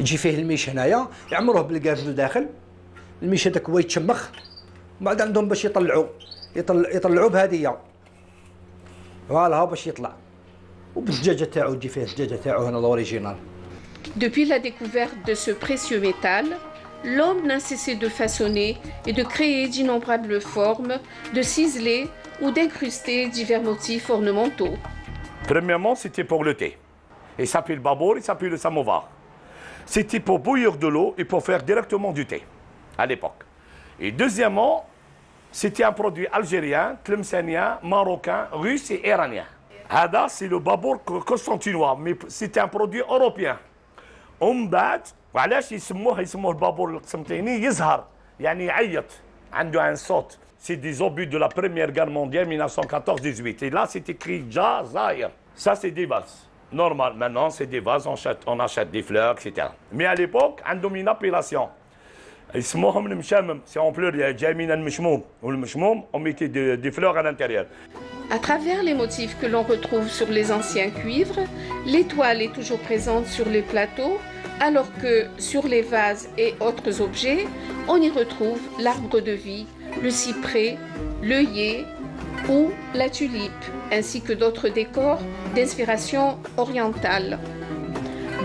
يجي فيه الميش هنايا يعمروه بالغاز لداخل الميش هذاك هو يتشمخ ومن بعد عندهم باش يطلعوا بهديه فوالا هاو باش يطلع وبالزجاجه تاعو تجي فيه الزجاجه تاعو هنا الاوريجينال. Depuis la découverte de ce précieux métal, l'homme n'a cessé de façonner et de créer d'innombrables formes, de ciseler ou d'incruster divers motifs ornementaux. Premièrement, c'était pour le thé. Il s'appelle babour, il s'appelle le samovar. C'était pour bouillir de l'eau et pour faire directement du thé, à l'époque. Et deuxièmement, c'était un produit algérien, tlemcenien, marocain, russe et iranien. Hada, c'est le babour constantinois, mais c'était un produit européen. ومن بعد وعلاش يسموه البابور القسنطيني يزهر يعني يعيط عنده ان صوت. C'est des obus de la Première Guerre mondiale 1914-18 et là c'est écrit Jazair. Ça c'est des vases. Normal, maintenant c'est des vases, on achète des fleurs, etc. Mais à l'époque, عندهم une appellation. اسمهم المشمم, c'est en pluriel, جاي من المشموم. والمشموم, on mettait des fleurs à l'intérieur. À travers les motifs que l'on retrouve sur les anciens cuivres, l'étoile est toujours présente sur les plateaux, alors que sur les vases et autres objets, on y retrouve l'arbre de vie le cyprès, l'œillet ou la tulipe, ainsi que d'autres décors d'inspiration orientale.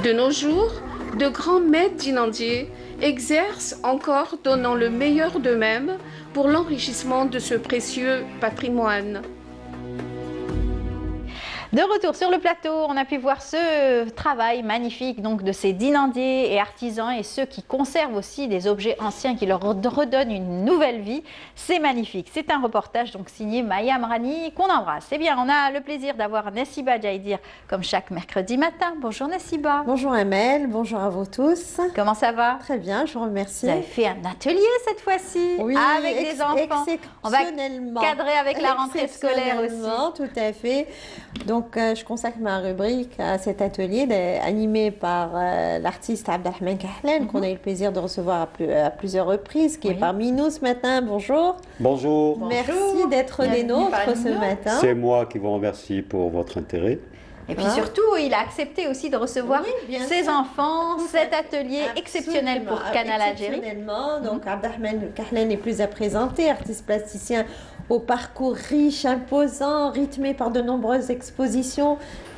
De nos jours, de grands maîtres d'inandiers exercent encore, donnant le meilleur d'eux-mêmes pour l'enrichissement de ce précieux patrimoine. De retour sur le plateau, on a pu voir ce travail magnifique donc de ces dinandiers et artisans et ceux qui conservent aussi des objets anciens qui leur redonnent une nouvelle vie. C'est magnifique. C'est un reportage donc signé Maya Amrani qu'on embrasse. Eh bien, on a le plaisir d'avoir Nessiba Jaïdir comme chaque mercredi matin. Bonjour Nessiba. Bonjour Amel, bonjour à vous tous. Comment ça va? Très bien, je vous remercie. Vous avez fait un atelier cette fois-ci oui, avec des enfants. On va cadrer avec la rentrée scolaire aussi. Tout à fait. Donc, je consacre ma rubrique à cet atelier animé par l'artiste Abdelrahman Kahlen, qu'on a eu le plaisir de recevoir à plusieurs reprises, qui est parmi nous ce matin. Bonjour. Bonjour. Merci d'être des nôtres ce matin. C'est moi qui vous remercie pour votre intérêt. Et puis surtout, il a accepté aussi de recevoir ses enfants, cet atelier exceptionnel pour Canal Algérie. Exceptionnellement, donc Abdelrahman Kahlen n'est plus à présenter, artiste plasticien au parcours riche, imposant, rythmé par de nombreuses expositions,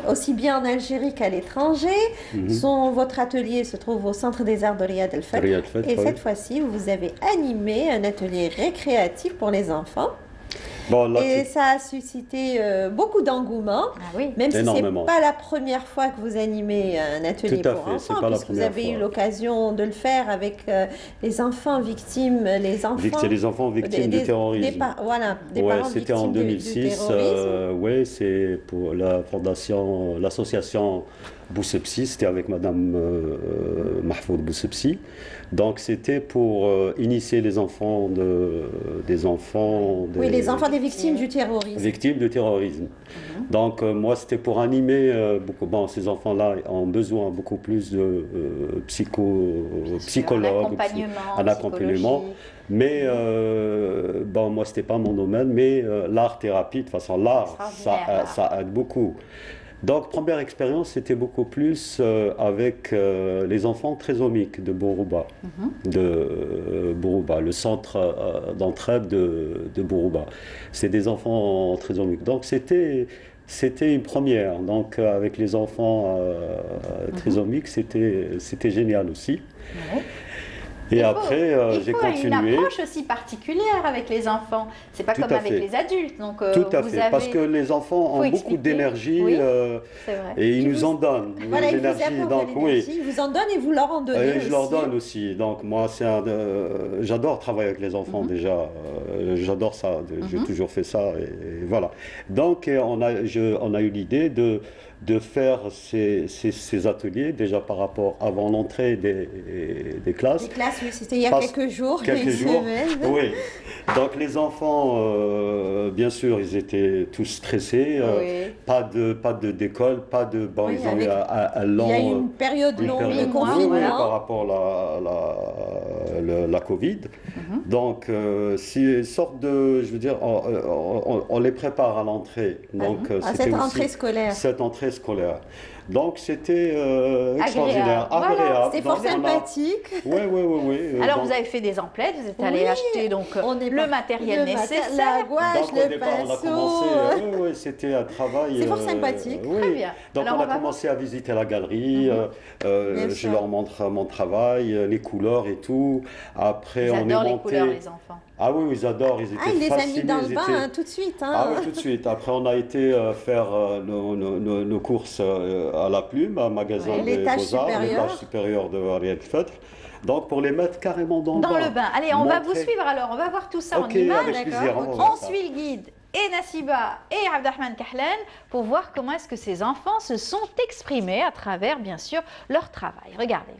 aussi bien en Algérie qu'à l'étranger. Votre atelier se trouve au Centre des Arts de Riyad El Fath. Et cette fois-ci, vous avez animé un atelier récréatif pour les enfants. Bon, et ça a suscité beaucoup d'engouement, même si ce n'est pas la première fois que vous animez un atelier pour enfants, puisque vous avez eu l'occasion de le faire avec les enfants victimes, les enfants victimes du terrorisme. Voilà, des parents victimes c'était en 2006, c'est pour la fondation, l'association Boussepsi, c'était avec Madame Mahfoud Boussepsi. Donc c'était pour initier les enfants des enfants... les enfants des victimes du terrorisme. Victimes du terrorisme. Donc moi c'était pour animer ces enfants-là ont besoin beaucoup plus de psychologues, un accompagnement. Mais moi c'était pas mon domaine, mais l'art-thérapie, de toute façon l'art, ça aide beaucoup. Donc, première expérience, c'était beaucoup plus avec les enfants trisomiques de Bourouba, le centre d'entraide de Bourouba. C'est des enfants trisomiques. Donc, c'était une première. Donc, avec les enfants trisomiques, c'était génial aussi. Et après, j'ai continué. Il faut une approche aussi particulière avec les enfants. C'est pas comme avec les adultes. Donc, tout à fait. Parce que les enfants ont beaucoup d'énergie et ils nous en donnent. Voilà, ils vous en donnent et vous leur en donnez aussi. Je leur donne aussi. Donc moi, j'adore travailler avec les enfants déjà. J'adore ça. J'ai toujours fait ça et voilà. Donc on a eu l'idée de faire ces ateliers déjà par rapport avant l'entrée des classes. Des classes, oui, c'était il y a quelques jours. Oui. Donc les enfants, bien sûr, ils étaient tous stressés. Pas d'école, pas de... ils ont eu un long... Il y a eu une période longue de confinement. Par rapport à la Covid. Donc, c'est une sorte de... Je veux dire, on les prépare à l'entrée. Donc, cette rentrée scolaire. Cette entrée scolaire. Donc c'était extraordinaire, agréable. C'était fort sympathique. Oui. Alors vous avez fait des emplettes, vous êtes allé acheter donc le matériel nécessaire. La gouache, le pinceau. C'était un travail. C'est fort sympathique. Très bien. Donc alors, on a commencé à visiter la galerie. Je leur montre mon travail, les couleurs et tout. Après on est monté. Les couleurs, les enfants. Ah oui, ils adorent, ils étaient fascinés. Il les a mis dans le bain tout de suite. Ah oui, tout de suite. Après, on a été faire nos courses à la plume, à magasin des Beaux-Arts, l'étage supérieur de Riyad El Fath. Donc, pour les mettre carrément dans le bain. Allez, on va vous suivre alors, on va voir tout ça en image. On suit le guide et Nessiba et Abdelrahman Kahlen pour voir comment est-ce que ces enfants se sont exprimés à travers, bien sûr, leur travail. Regardez.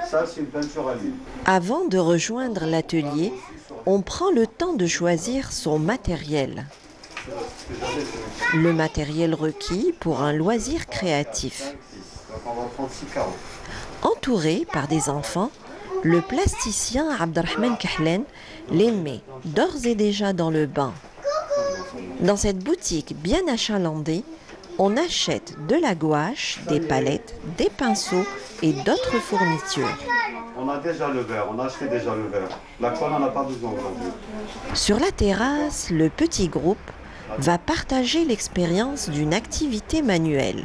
Ça, c'est une peinture à l'huile. Avant de rejoindre l'atelier, on prend le temps de choisir son matériel. Le matériel requis pour un loisir créatif. Entouré par des enfants, le plasticien Abdelrahman Kahlen les met d'ores et déjà dans le bain. Dans cette boutique bien achalandée, On achète de la gouache, des palettes, des pinceaux et d'autres fournitures. On a déjà le verre, on a acheté déjà le verre. La colle, on n'a pas besoin aujourd'hui. Sur la terrasse, le petit groupe va partager l'expérience d'une activité manuelle.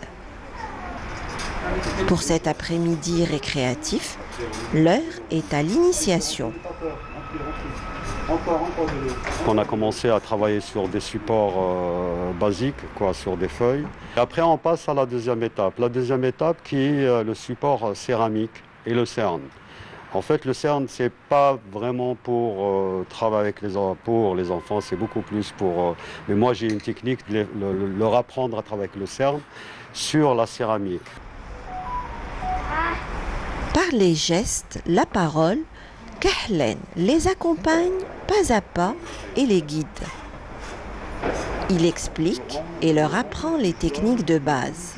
Pour cet après-midi récréatif, l'heure est à l'initiation. On a commencé à travailler sur des supports basiques, sur des feuilles. Et après, on passe à la deuxième étape. La deuxième étape qui est le support céramique et le cerne. En fait, le cerne, c'est pas vraiment pour travailler avec pour les enfants, c'est beaucoup plus pour... mais moi, j'ai une technique de leur apprendre à travailler avec le cerne sur la céramique. Par les gestes, la parole, Kahlen les accompagne pas à pas et les guide. Il explique et leur apprend les techniques de base.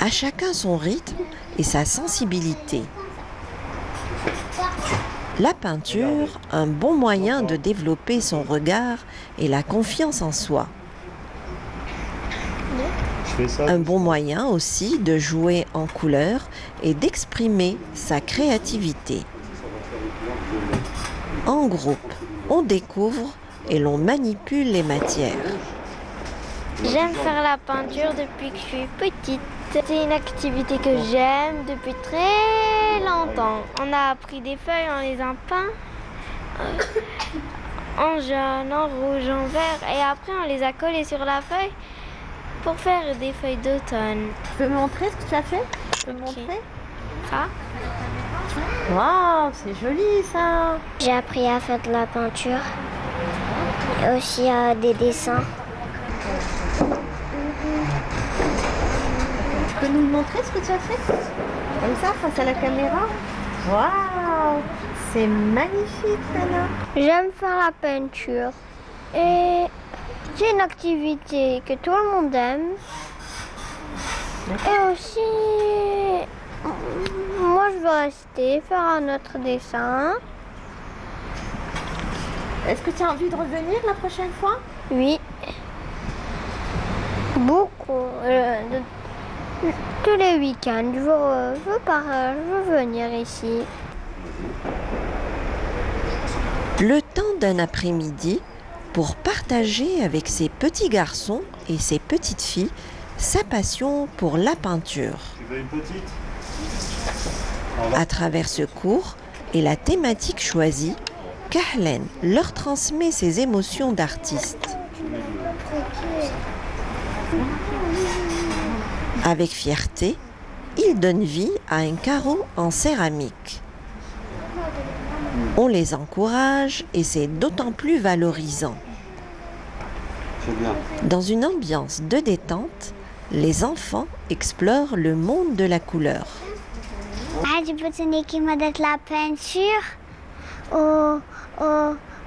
À chacun son rythme et sa sensibilité. La peinture, un bon moyen de développer son regard et la confiance en soi. Un bon moyen aussi de jouer en couleurs et d'exprimer sa créativité. En groupe, on découvre et l'on manipule les matières. J'aime faire la peinture depuis que je suis petite. C'est une activité que j'aime depuis très longtemps. On a pris des feuilles, on les a peints en jaune, en rouge, en vert et après on les a collées sur la feuille pour faire des feuilles d'automne. Tu peux me montrer ce que tu as fait? Tu peux me montrer ça? Waouh, c'est joli ça! J'ai appris à faire de la peinture et aussi des dessins. Tu peux nous montrer ce que tu as fait? Comme ça, face à la caméra? Waouh! C'est magnifique, Nana! J'aime faire la peinture et c'est une activité que tout le monde aime. Et aussi, moi je veux rester, faire un autre dessin. Est-ce que tu as envie de revenir la prochaine fois? Oui. Beaucoup. Tous les week-ends, je veux venir ici. Le temps d'un après-midi pour partager avec ses petits garçons et ses petites filles sa passion pour la peinture. Tu veux une petite? À travers ce cours et la thématique choisie, Kahlen leur transmet ses émotions d'artiste. Avec fierté, il donne vie à un carreau en céramique. On les encourage et c'est d'autant plus valorisant. Dans une ambiance de détente, les enfants explorent le monde de la couleur. عجبتني كيما درت لا بانتور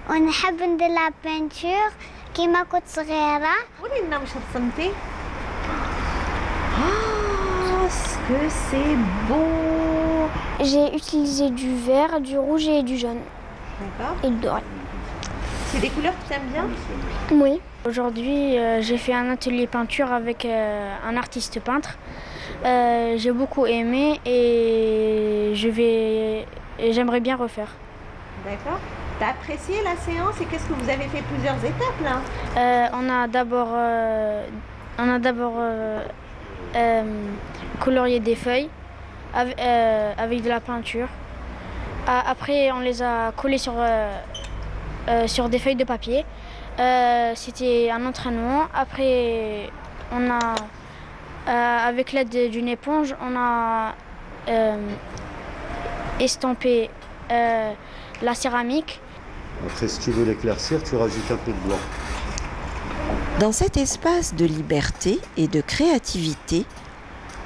ونحب ندير لا بانتور كيما كنت صغيرة. ورينا واش رسمتي. Oh, ce que c'est beau! J'ai utilisé du vert, du rouge et du jaune. D'accord. Et le doré. C'est des couleurs que tu aimes bien? Oui. Aujourd'hui, j'ai fait un atelier peinture avec un artiste peintre. J'ai beaucoup aimé et j'aimerais bien refaire. D'accord. T'as apprécié la séance et qu'est-ce que vous avez fait plusieurs étapes là? On a d'abord colorié des feuilles avec de la peinture. Après, on les a collées sur des feuilles de papier. C'était un entraînement. Après, on a, avec l'aide d'une éponge, on a estampé la céramique. Après, si tu veux l'éclaircir, tu rajoutes un peu de blanc. Dans cet espace de liberté et de créativité,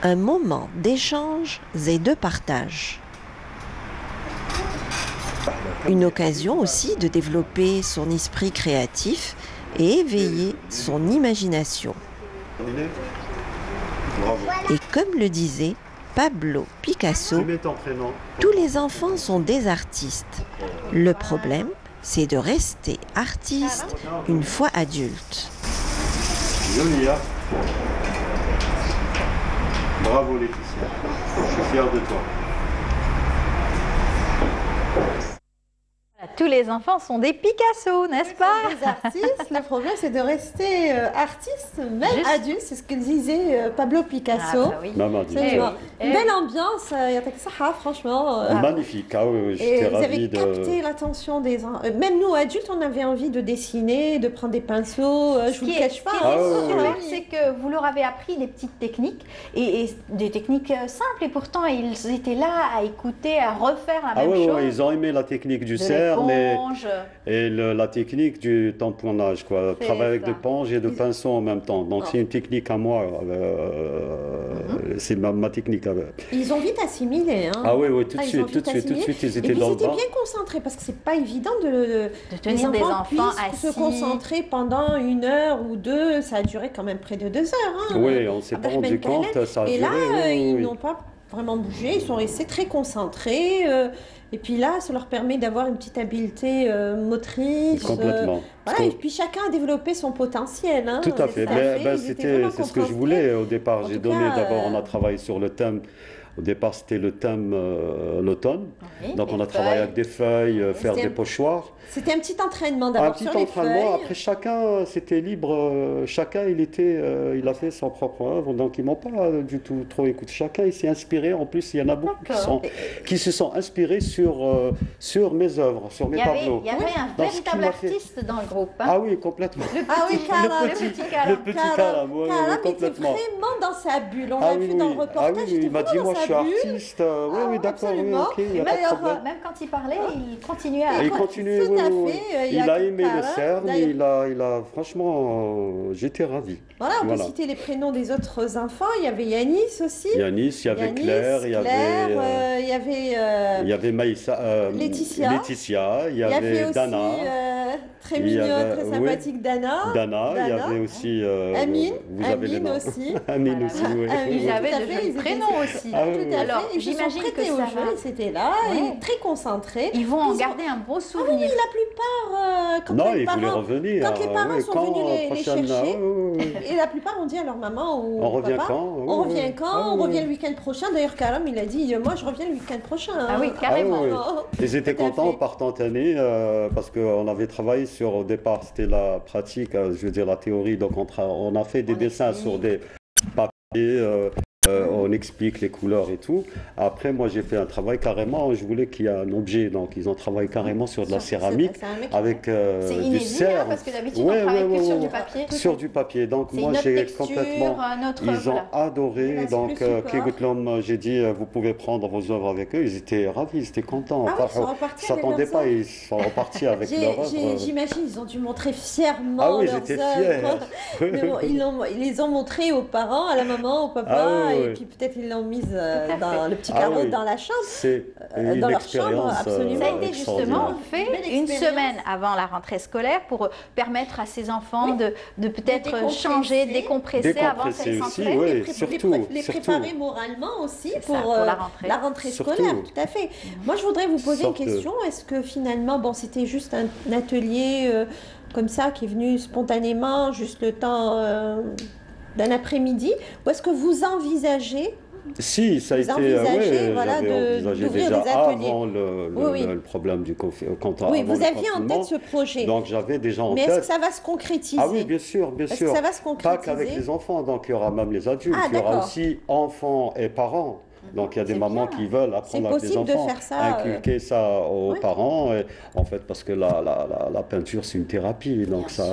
un moment d'échange et de partage. Une occasion aussi de développer son esprit créatif et éveiller son imagination. Et comme le disait Pablo Picasso, tous les enfants sont des artistes. Le problème, c'est de rester artiste une fois adulte. Joli, hein? Bravo Laetitia, je suis fier de toi. Tous les enfants sont des Picasso, n'est-ce pas? Des artistes. Le problème, c'est de rester artiste, même Juste. adulte. C'est ce que disait Pablo Picasso. Ah, bah oui. Même adulte. C'est Eh ouais. oui. une belle ambiance. Il y a ça, franchement. Magnifique, ah oui, Et j'étais vous avez ravi de... capté l'attention des enfants. Même nous, adultes, on avait envie de dessiner, de prendre des pinceaux. Je vous le cache pas. Ce qui Ah, est ouais, super, ouais. c'est que vous leur avez appris des petites techniques et des techniques simples et pourtant ils étaient là à écouter, à refaire la Ah même oui, chose. ouais, ils ont aimé la technique du De cerne l'éponge. et la technique du tamponnage, quoi. C'est Travailler avec ça. des ponges et de pinceaux en même temps. Donc c'est une technique à moi, c'est ma technique. Ils ont vite assimilé. Hein. Ah oui, oui, tout de Ils suite, ont vite assimilé. ils étaient Et puis dans ils le étaient bain. bien concentrés parce que c'est pas évident de tenir des enfants puissent se assis. concentrer pendant 1 heure ou 2. Ça a duré quand même près de 2 heures. Hein. Oui, on ne s'est pas rendu Abdelrahmane compte, Kahlène. ça a Et duré. là, oui, ils oui. n'ont pas vraiment bougé, ils sont restés très concentrés. Et puis là, ça leur permet d'avoir une petite habileté motrice. Complètement. Voilà, et puis chacun a développé son potentiel. Hein, Tout à fait. C'est ce que je voulais au départ. J'ai donné d'abord, on a travaillé sur le thème. Au départ, c'était le thème l'automne. Oui, Donc, on a des travaillé feuilles. avec des feuilles, faire C'était des pochoirs. C'était un petit entraînement Un d'abord petit sur les entraînement. feuilles. Après, chacun, c'était libre. Chacun, il a fait son propre œuvre. Donc, ils m'ont pas du tout trop écouté. Chacun, il s'est inspiré. En plus, il y en a beaucoup qui se sont inspirés sur mes œuvres, sur mes tableaux. Il y avait un Donc, ce qui véritable m'a fait- artiste dans le groupe. Hein. Ah oui, complètement. Ah oui, Karam, le petit Karam, ouais, Karam était complètement. vraiment dans sa bulle. On Ah l'a oui, vu dans le oui. reportage. Ah oui, il était il m'a vraiment dit, dans moi je sa suis bulle. artiste. Oui, oui, d'accord, oui, absolument. ok, il n'y a pas de problème. Même quand il parlait, il continuait à... Il continue, tout oui, à oui, fait, oui. il y a Il a aimé le Karam, CERN, d'ailleurs. il a franchement, j'étais ravi. Voilà, on peut citer les prénoms des autres enfants. Il y avait Yanis aussi. Yanis, il y avait Claire, il y avait Maïssa, Laetitia. il y avait aussi Dana. Très il y mignonne, avait- très oui, sympathique Dana. Dana, il y avait aussi. Amine, vous avez les Amine noms. aussi. Amine aussi, oui. Ils avaient Tout à de fait, jolis ils étaient- prénoms aussi. Ah oui, Tout oui. à Alors, fait. Ils se sont j'imagine que prêtés au ça jeu, va. ils étaient là, Ouais. et très concentrés. Ils vont en ont- garder un beau Ah oui, souvenir. oui, la plupart, quand Non, les il parents, voulait revenir. quand les parents oui, sont quand, venus les prochaine, chercher, oui, oui, oui. et la plupart ont dit à leur maman ou On au revient papa, quand Oui, on oui. revient quand, Ah, on oui. revient le week-end prochain. D'ailleurs, Karam, il a dit, moi je reviens le week-end prochain. Ah oui, Ah carrément. oui, oui. Ils étaient Tout à contents fait. par tant année parce qu'on avait travaillé sur, au départ, c'était la pratique, je veux dire la théorie. Donc on a fait des dessins sur des papiers, on explique les couleurs et tout. Après, moi j'ai fait un travail carrément, je voulais qu'il y ait un objet. Donc ils ont travaillé carrément sur de la céramique avec C'est du inédit, hein, cerf. parce que d'habitude, Ouais, on travaille ouais, que sur ouais, du ouais. papier. Sur du papier. Donc C'est moi une autre j'ai texture, complètement. un autre- Ils ont voilà. adoré. Là, c'est Donc le support. Kegotlom, j'ai dit vous pouvez prendre vos œuvres avec eux. Ils étaient ravis, ils étaient contents. Ah oui, ils sont repartis Ils s'attendaient avec pas, leurs ils sont repartis avec leur œuvre. J'imagine, ils ont dû montrer fièrement Ah oui, leurs j'étais œuvres. fier. Mais bon, ils les ont montrés aux parents, à la maman, au papa, Ah oui, et oui. puis peut-être ils l'ont mise Tout à dans fait. le petit Ah carreau oui. dans la chambre. C'est une dans leur chambre, expérience absolument. Ça a été justement extraordinaire. fait Belle une expérience. semaine avant la rentrée scolaire pour permettre à ces enfants de peut-être décompresser. changer, décompresser avant Décompresser cette aussi, rentrée. oui, Les surtout. préparer moralement aussi C'est pour, ça, pour la rentrée. scolaire, Surtout. tout à fait. Moi, je voudrais vous poser Sorte une de- question. Est-ce que finalement, bon, c'était juste un atelier comme ça qui est venu spontanément, juste le temps d'un après-midi, ou est-ce que vous envisagez Si, ça a Vous été, envisagez, ouais, voilà, j'avais envisagé d'ouvrir déjà des ateliers. avant Oui, oui. le problème du confinement. Oui, vous aviez en tête ce projet. Donc j'avais déjà en Mais tête. est-ce que ça va se concrétiser? Ah oui, bien sûr, bien Est-ce sûr. que ça va se Pas concrétiser? qu'avec les enfants, donc il y aura même les adultes. Ah, il y aura d'accord. aussi enfants et parents. Donc il y a des mamans qui veulent apprendre avec les possible de enfants, faire ça, inculquer ça aux oui. parents. Et, en fait, parce que la peinture, c'est une thérapie. Donc ça,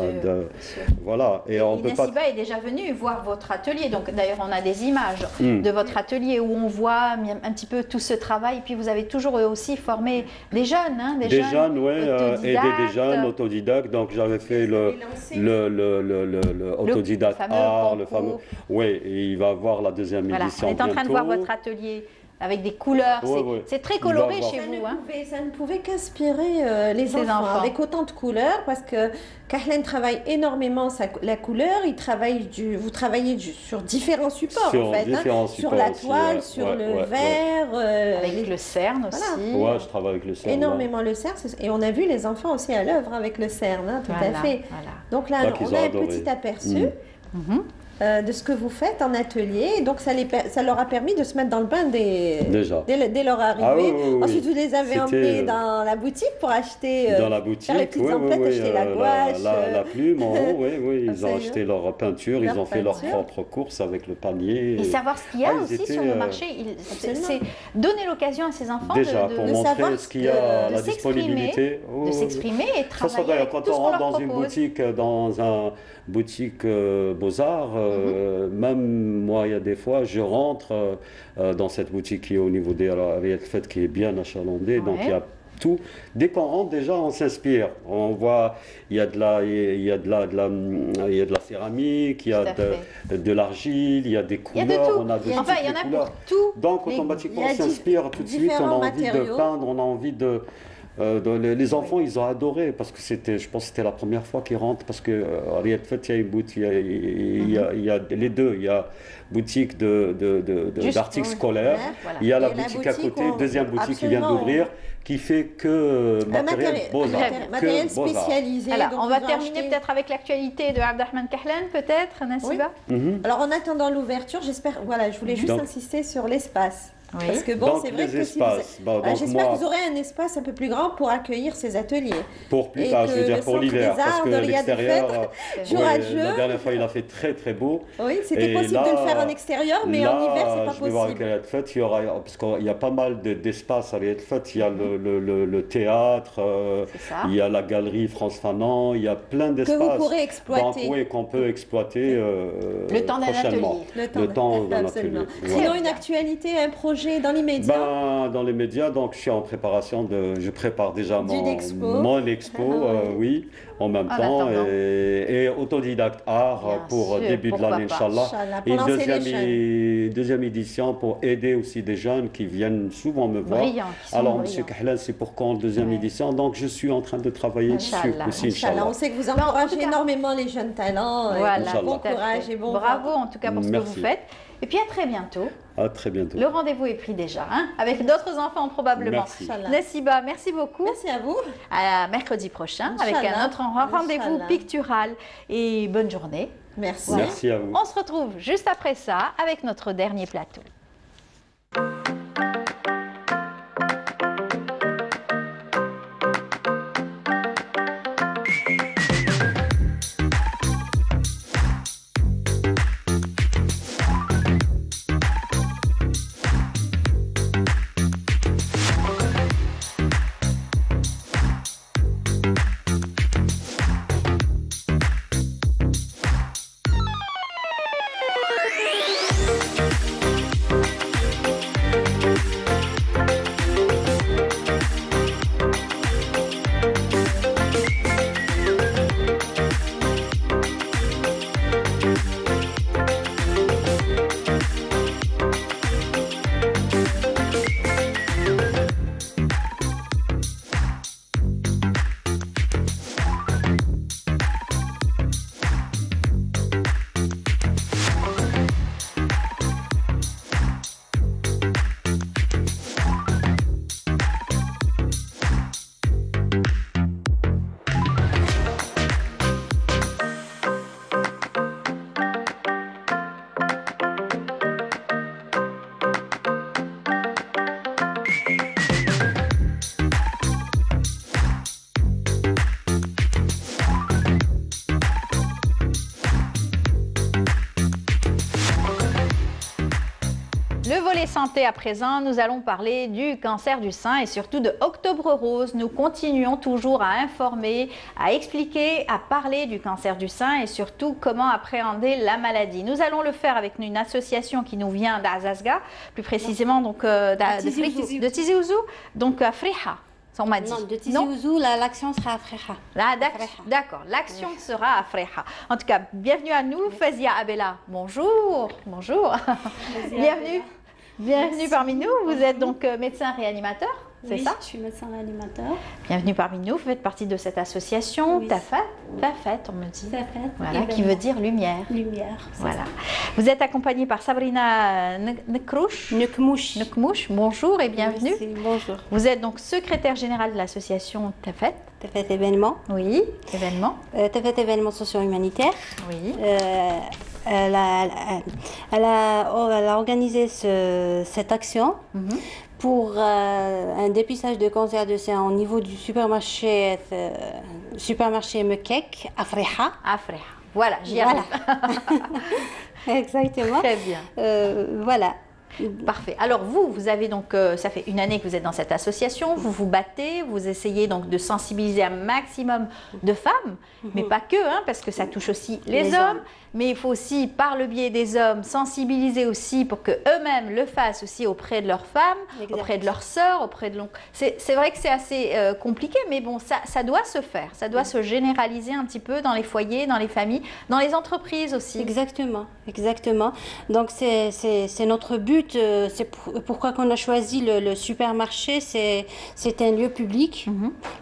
voilà. Et on peut pas. Nasiba est déjà venue voir votre atelier. Donc d'ailleurs, on a des images Mm. de votre atelier où on voit un petit peu tout ce travail. Et puis vous avez toujours aussi formé des jeunes, hein, Des jeunes, oui, aider des jeunes autodidactes. autodidactes. Donc j'avais fait le autodidacte fameux art, le concours. fameux. Oui, et il va avoir la deuxième Voilà, édition on est en train de voir bientôt. votre atelier avec des couleurs. Ouais, ouais. C'est très Il va coloré avoir- chez vous. Hein. Ça ne pouvait qu'inspirer les Ces enfants, enfants. avec autant de couleurs, parce que Kahlen travaille énormément la couleur. Vous travaillez sur différents supports, Sur en fait, différents sur supports la aussi, toile, ouais, sur ouais, le ouais, verre, Avec le cerne aussi. Ouais, je travaille avec le CERN. énormément le CERN. Et on a vu les enfants aussi à l'œuvre avec le CERN, hein, tout Voilà, à fait. voilà. Donc là, Donc, ils on ont a un adoré. petit aperçu. Mm. de ce que vous faites en atelier. Et donc, ça leur a permis de se mettre dans le bain dès leur arrivée. Ah, oui. Ensuite, vous les avez emmenés dans la boutique pour acheter dans la boutique, faire les petites emplettes, acheter la gouache. La plume, ils ont acheté leur peinture, ils ont fait leurs propres courses avec le panier. Et savoir ce qu'il y a aussi sur le marché. C'est donner l'occasion à ces enfants pour montrer ce qu'il y a à la disponibilité. De s'exprimer et travailler avec tout ce qu'on leur propose. Quand on rentre dans une boutique, dans un boutique Beaux-Arts, même moi, il y a des fois, je rentre dans cette boutique qui est au niveau des Ariel Fed, qui est bien achalandée, donc il y a tout. Dès qu'on rentre, déjà, on s'inspire. On voit, il y a de la céramique, il y a de l'argile, il y a des couleurs. Il y a de tout. On a de il y en a pour tout. Donc, automatiquement, on s'inspire tout de suite. On a envie de peindre, on a envie de... les enfants, ils ont adoré parce que je pense que c'était la première fois qu'ils rentrent parce que Ariel Fed, il y a une boutique, il y a les deux, il y a boutique d'articles scolaires, il y a la boutique à côté, deuxième boutique qui vient d'ouvrir, qui fait que matériel Beaux-Arts. Matériel spécialisé. Alors, on va terminer peut-être avec l'actualité de Abdelrahman Kahlan, peut-être, Nassiba. Alors, en attendant l'ouverture, j'espère, voilà, je voulais juste insister sur l'espace. Oui. Parce que bon, c'est vrai que si j'espère que vous aurez un espace un peu plus grand pour accueillir ces ateliers. Pour plus tard, je veux dire pour l'hiver, parce que l'extérieur, la dernière fois, il a fait très très beau. Oui, c'était possible de le faire en extérieur, mais en hiver, c'est pas possible. Je vais voir avec Ariel Fed, parce qu'il y a pas mal d'espace à Ariel Fed. Il y a le théâtre, il y a la galerie France Fanon, il y a plein d'espaces. Que vous pourrez exploiter. Donc oui, qu'on peut exploiter le temps d'un atelier. Le temps d'un atelier. Sinon, une actualité, un projet dans les médias? Dans les médias, donc je suis en préparation je prépare déjà mon expo, oui, en même temps, et autodidacte art pour début de l'année, Inch'Allah. Et deuxième édition pour aider aussi des jeunes qui viennent souvent me voir. Alors, M. Kahlan, c'est pour quand deuxième édition? Donc, je suis en train de travailler dessus aussi, Inch'Allah. On sait que vous encouragez énormément les jeunes talents. Bon courage et bon bravo en tout cas pour ce que vous faites. Et puis à très bientôt. À très bientôt. Le rendez-vous est pris déjà, avec d'autres enfants probablement. Merci. Nassiba, merci beaucoup. Merci à vous. À mercredi prochain avec un autre rendez-vous pictural. Et bonne journée. Merci. Voilà. Merci à vous. On se retrouve juste après ça avec notre dernier plateau. Le volet santé à présent, nous allons parler du cancer du sein et surtout de Octobre Rose. Nous continuons toujours à informer, à expliquer, à parler du cancer du sein et surtout comment appréhender la maladie. Nous allons le faire avec une association qui nous vient d'Azazga, plus précisément donc de Tizi Ouzou, donc à Friha. On m'a dit. Non, de Tizi Ouzou, l'action sera à Friha. D'accord, l'action sera à Friha. En tout cas, bienvenue à nous, Fazia Abella. Bonjour, bonjour. Bienvenue parmi nous. Vous êtes donc médecin réanimateur. c'est ça? Je suis médecin réanimateur. Bienvenue parmi nous, vous faites partie de cette association Tafet, on me dit. Tafet, voilà, qui veut dire lumière. Lumière. Voilà. Vous êtes accompagnée par Sabrina Nekmouch. Bonjour et bienvenue. Merci, bonjour. Vous êtes donc secrétaire générale de l'association Tafet. Tafet événement. Oui, événement. Tafet événement socio-humanitaire. Oui. Elle a organisé cette action pour un dépistage de cancer de sein au niveau du supermarché Mekek, à Freha. Voilà, j'y arrive. Exactement. Très bien. Voilà. Parfait. Alors vous avez donc, ça fait une année que vous êtes dans cette association, vous vous battez, vous essayez donc de sensibiliser un maximum de femmes, mais pas que, hein, parce que ça touche aussi les hommes, mais il faut aussi, par le biais des hommes, sensibiliser aussi pour qu'eux-mêmes le fassent aussi auprès de leurs femmes, auprès de leurs sœurs, auprès de l'oncle. C'est vrai que c'est assez compliqué, mais bon, ça doit se faire, ça doit se généraliser un petit peu dans les foyers, dans les familles, dans les entreprises aussi. Exactement, exactement. Donc c'est notre but. C'est pourquoi qu'on a choisi le supermarché. C'est un lieu public,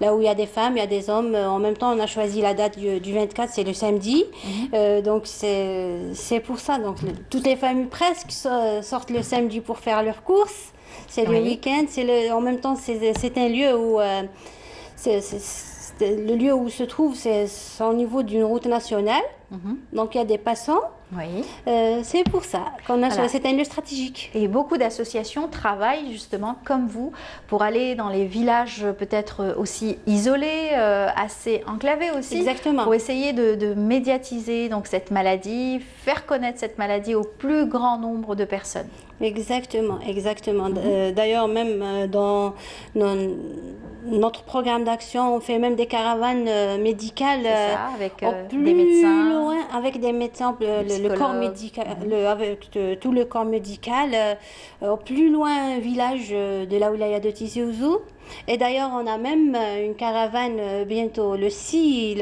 là où il y a des femmes, il y a des hommes. En même temps, on a choisi la date du 24, c'est le samedi. Donc c'est pour ça. Donc toutes les familles presque sortent le samedi pour faire leurs courses. C'est le week-end. En même temps, c'est un lieu où le lieu où se trouve, c'est au niveau d'une route nationale. Donc il y a des passants. Oui. C'est pour ça qu'on a c'est un lieu stratégique. Et beaucoup d'associations travaillent justement comme vous pour aller dans les villages peut-être aussi isolés, assez enclavés aussi. Exactement. Pour essayer de médiatiser donc cette maladie, faire connaître cette maladie au plus grand nombre de personnes. Exactement, exactement. D'ailleurs, même dans notre programme d'action, on fait même des caravanes médicales avec des médecins. Loin, avec des médecins, le corps médical, avec tout le corps médical, au plus loin village de la wilaya de Tizi Ouzou. Et d'ailleurs, on a même une caravane bientôt le 6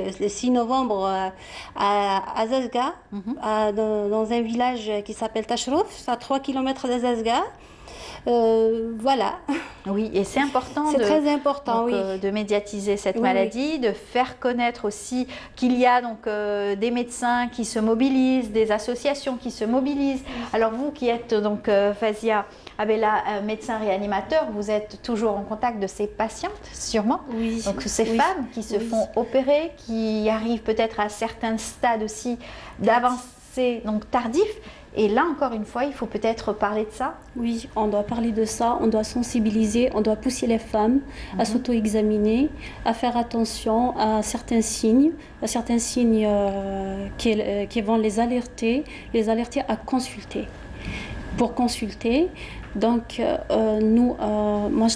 novembre à Zazga, dans un village qui s'appelle Tachrouf, à 3 km de Zazga. Voilà. Oui, et c'est important. C'est très important, donc, oui. De médiatiser cette maladie, de faire connaître aussi qu'il y a donc des médecins qui se mobilisent, des associations qui se mobilisent. Alors vous qui êtes donc Fazia Abella, médecin réanimateur, vous êtes toujours en contact de ces patientes, sûrement. Oui. Donc ces femmes qui se font opérer, qui arrivent peut-être à certains stades aussi d'avancée donc tardif. Et là, encore une fois, il faut peut-être parler de ça. Oui, on doit parler de ça, on doit sensibiliser, on doit pousser les femmes à s'auto-examiner, à faire attention à certains signes qui vont les alerter à consulter. Pour consulter, donc moi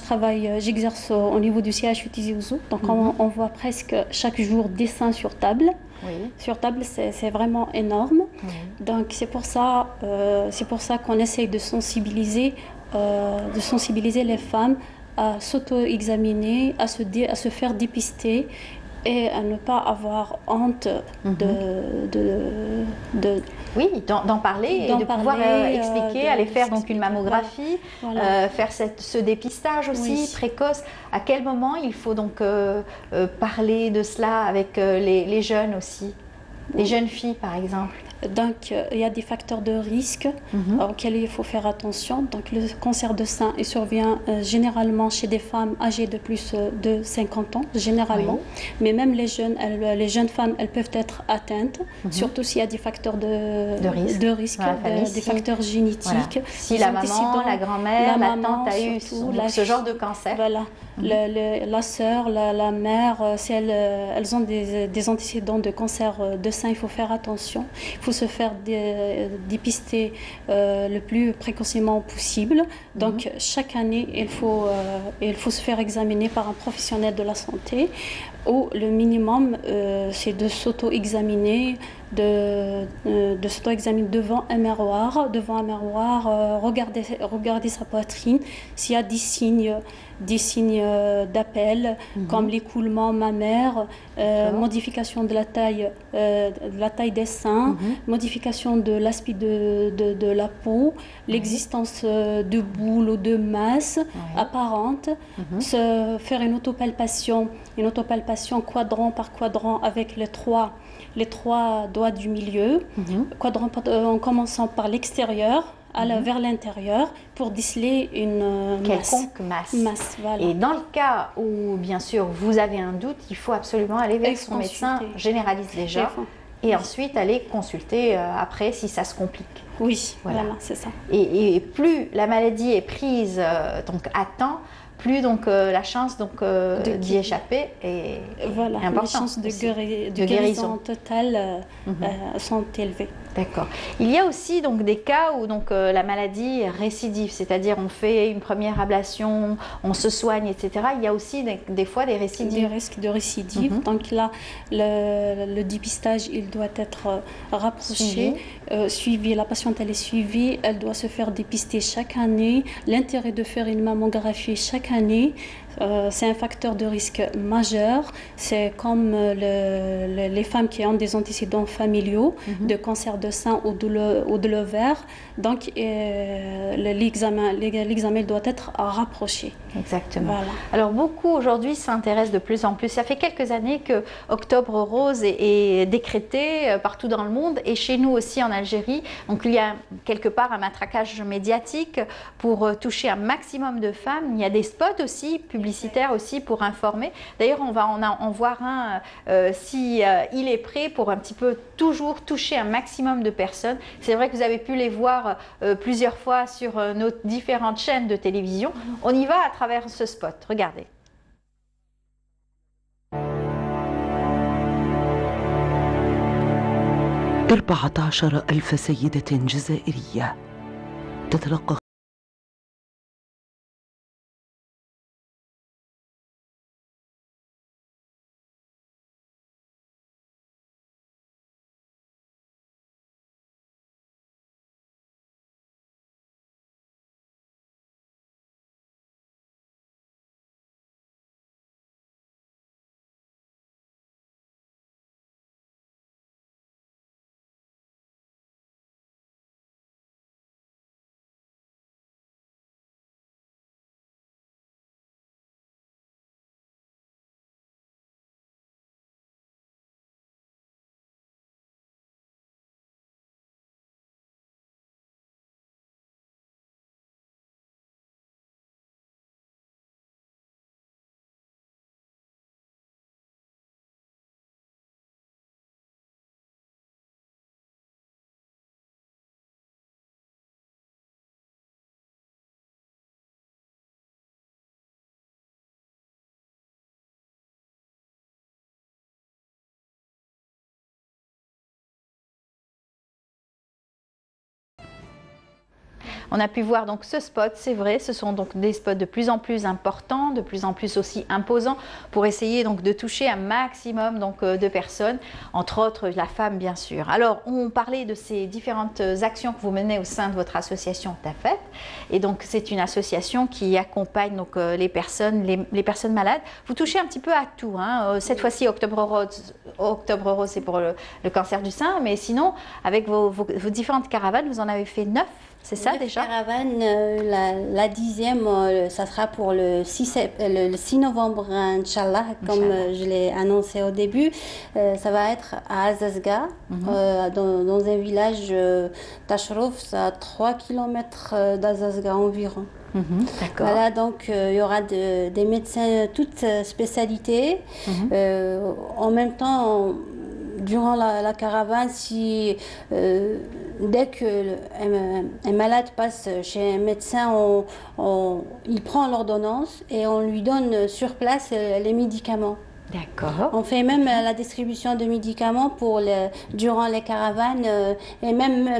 j'exerce au niveau du CHU Tizi Ouzou, donc on voit presque chaque jour des seins sur table. Oui. Sur table, c'est vraiment énorme. Donc c'est pour ça qu'on essaye de sensibiliser les femmes à s'auto-examiner, à se faire dépister et à ne pas avoir honte d'en parler et de pouvoir expliquer, aller faire donc une mammographie, faire ce dépistage aussi précoce. À quel moment il faut donc parler de cela avec les jeunes aussi, les jeunes filles par exemple? Donc, il y a des facteurs de risque auxquels il faut faire attention. Donc, le cancer de sein il survient généralement chez des femmes âgées de plus de 50 ans, généralement. Mais même les jeunes femmes, elles peuvent être atteintes, surtout s'il y a des facteurs de risque des facteurs génétiques. Voilà. Si la maman, la grand-mère, la tante a eu ce genre de cancer. Voilà. La sœur, la mère, si elles ont des antécédents de cancer de sein, il faut faire attention. Il faut se faire dépister le plus précocement possible. Donc chaque année, il faut se faire examiner par un professionnel de la santé. Ou le minimum, c'est de s'auto-examiner de s'auto-examiner devant un miroir, regarder sa poitrine, s'il y a des signes d'appel, comme l'écoulement mammaire, modification de la taille des seins, modification de l'aspect de la peau, l'existence de boules ou de masses apparentes, faire une autopalpation quadrant par quadrant avec les trois doigts du milieu, quadrant en commençant par l'extérieur, vers l'intérieur pour déceler une quelconque masse. Voilà. Et dans le cas où, bien sûr, vous avez un doute, il faut absolument aller vers son médecin généraliste déjà et ensuite aller consulter après si ça se complique. Oui, voilà c'est ça. Et plus la maladie est prise donc à temps, plus donc la chance d'y échapper est importante. Les chances de guérison totale sont élevées. D'accord. Il y a aussi donc des cas où la maladie est récidive, c'est-à-dire on fait une première ablation, on se soigne, etc. Il y a aussi des fois des récidives. Des risques de récidive. Donc là, le dépistage, il doit être rapproché, suivi. La patiente, elle est suivie, elle doit se faire dépister chaque année. L'intérêt de faire une mammographie chaque année, c'est un facteur de risque majeur. C'est comme les femmes qui ont des antécédents familiaux de cancer de sein ou de l'ovaire. Donc, l'examen doit être rapproché. Exactement. Voilà. Alors, beaucoup aujourd'hui s'intéressent de plus en plus. Ça fait quelques années que Octobre Rose est décrété partout dans le monde et chez nous aussi en Algérie. Donc, il y a quelque part un matraquage médiatique pour toucher un maximum de femmes. Il y a des spots aussi, publicitaires aussi pour informer. D'ailleurs, on va en voir un si il est prêt pour un petit peu toujours toucher un maximum de personnes. C'est vrai que vous avez pu les voir plusieurs fois sur nos différentes chaînes de télévision. On y va à travers ce spot. Regardez. أربعة عشر ألف سيدة جزائرية تتلقى On a pu voir donc ce spot, c'est vrai, ce sont donc des spots de plus en plus importants, de plus en plus aussi imposants pour essayer donc de toucher un maximum donc de personnes, entre autres la femme bien sûr. Alors on parlait de ces différentes actions que vous menez au sein de votre association Tafet, et donc c'est une association qui accompagne donc les personnes malades. Vous touchez un petit peu à tout, hein. Cette fois-ci Octobre Rose c'est pour le cancer du sein, mais sinon avec vos différentes caravanes, vous en avez fait 9. C'est ça déjà? Caravane, la 10e, ça sera pour le 6 novembre, Inch'Allah, comme je l'ai annoncé au début. Ça va être à Azazga, dans un village Tachrouf, à 3 km d'Azazga environ. Voilà, donc il y aura des médecins toutes spécialités. En même temps, durant la caravane, si dès qu'un malade passe chez un médecin, il prend l'ordonnance et on lui donne sur place les médicaments. D'accord. On fait même la distribution de médicaments durant les caravanes et même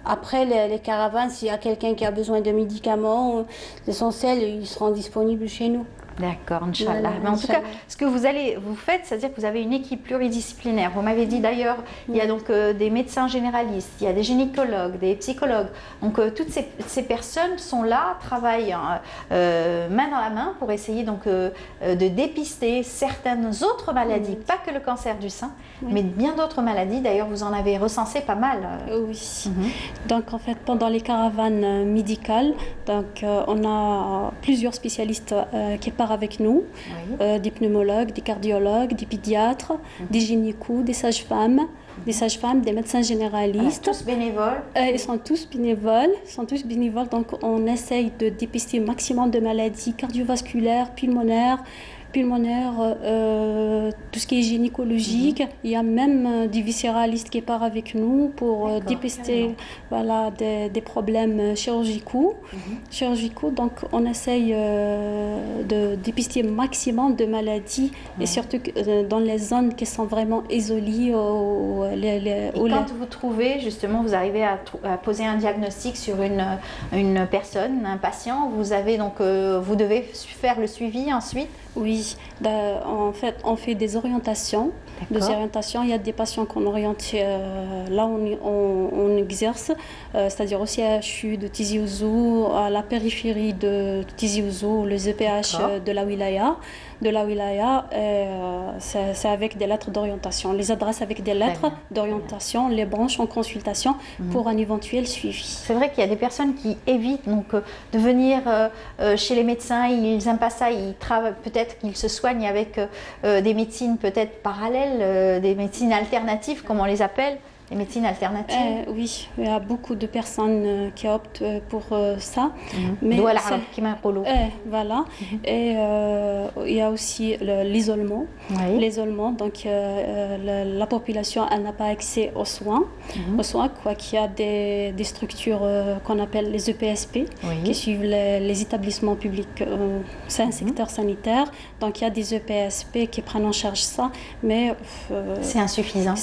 après les caravanes, s'il y a quelqu'un qui a besoin de médicaments, l'essentiel, ils seront disponibles chez nous. D'accord, Inch'Allah. Mais en tout cas, ce que vous faites, c'est-à-dire que vous avez une équipe pluridisciplinaire. Vous m'avez dit d'ailleurs, il y a donc des médecins généralistes, il y a des gynécologues, des psychologues. Donc toutes ces personnes sont là, travaillent main dans la main pour essayer donc de dépister certaines autres maladies, pas que le cancer du sein, mais bien d'autres maladies. D'ailleurs, vous en avez recensé pas mal. Oui. Donc en fait, pendant les caravanes médicales, donc on a plusieurs spécialistes qui partent avec nous, des pneumologues, des cardiologues, des pédiatres, des gynécos, des sages-femmes, des médecins généralistes. Tous bénévoles. Ils sont tous bénévoles. Donc on essaye de dépister le maximum de maladies cardiovasculaires, pulmonaires, tout ce qui est gynécologique. Il y a même des viscéralistes qui partent avec nous pour dépister des problèmes chirurgicaux. Donc on essaye de dépister le maximum de maladies et surtout dans les zones qui sont vraiment isolées. Quand vous trouvez, justement, vous arrivez à poser un diagnostic sur une personne, un patient, vous devez faire le suivi ensuite? Oui, en fait, on fait des orientations. Il y a des patients qu'on oriente là où on exerce, c'est-à-dire au CHU de Tizi Ouzou, à la périphérie de Tizi Ouzou, les EPH de la wilaya. C'est avec des lettres d'orientation. Les adresses avec des lettres d'orientation, les branches en consultation pour un éventuel suivi. C'est vrai qu'il y a des personnes qui évitent donc, de venir chez les médecins, ils n'aiment pas ça, ils travaillent, peut-être qu'ils se soignent avec des médecines peut-être parallèles, des médecines alternatives comme on les appelle. Les médecines alternatives. Oui, il y a beaucoup de personnes qui optent pour ça. Mais voilà. Et il y a aussi l'isolement. L'isolement, donc la population n'a pas accès aux soins. Qu'il y a des structures qu'on appelle les EPSP qui suivent les établissements publics. C'est un secteur sanitaire. Donc il y a des EPSP qui prennent en charge ça, mais c'est insuffisant.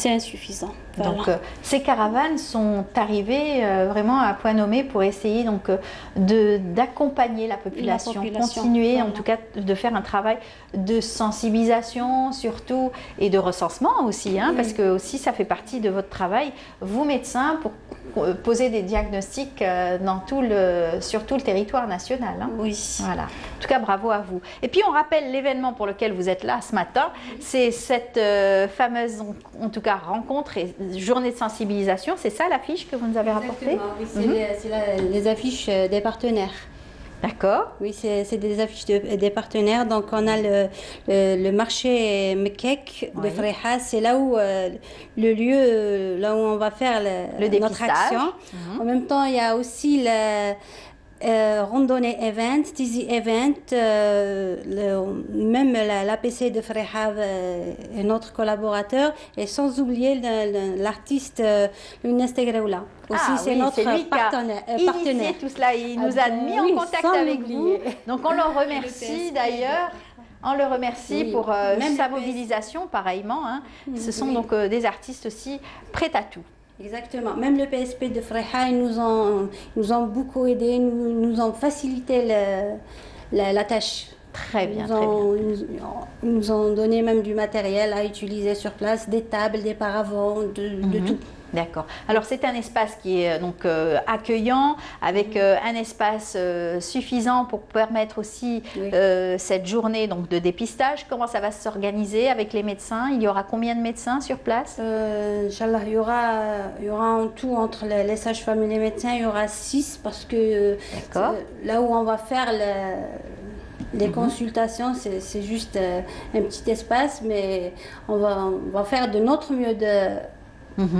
Voilà. Donc ces caravanes sont arrivées vraiment à point nommé pour essayer donc d'accompagner la population, continuer en tout cas de faire un travail de sensibilisation surtout et de recensement aussi, parce que aussi ça fait partie de votre travail, vous médecins, pour poser des diagnostics sur tout le territoire national. Voilà. En tout cas, bravo à vous. Et puis on rappelle l'événement pour lequel vous êtes là ce matin, c'est cette fameuse en tout cas rencontre et journée de sensibilisation. C'est ça l'affiche que vous nous avez rapportée? Oui, c'est les affiches des partenaires. D'accord. Oui, c'est des affiches des partenaires. Donc, on a le marché Mekek de Freha. C'est là où le lieu, là où on va faire notre action. En même temps, il y a aussi randonnée event, Tizi event, même l'APC de Freha est notre collaborateur, et sans oublier l'artiste Younes Tegraoula. Aussi, c'est notre partenaire. Initié tout cela, il nous a mis en contact avec vous. Donc on le remercie d'ailleurs. On le remercie pour sa mobilisation, pareillement. Ce sont donc des artistes aussi prêts à tout. Exactement. Même le PSP de Freha, ils nous ont beaucoup aidés, nous ont facilité la tâche. Très bien, Ils nous ont donné même du matériel à utiliser sur place, des tables, des paravents, de tout. D'accord. Alors c'est un espace qui est donc accueillant, avec un espace suffisant pour permettre aussi cette journée donc de dépistage. Comment ça va s'organiser avec les médecins? Il y aura combien de médecins sur place? Inch'Allah, il y aura en tout entre les sages-femmes et les médecins, il y aura 6 parce que là où on va faire les consultations, c'est juste un petit espace, mais on va faire de notre mieux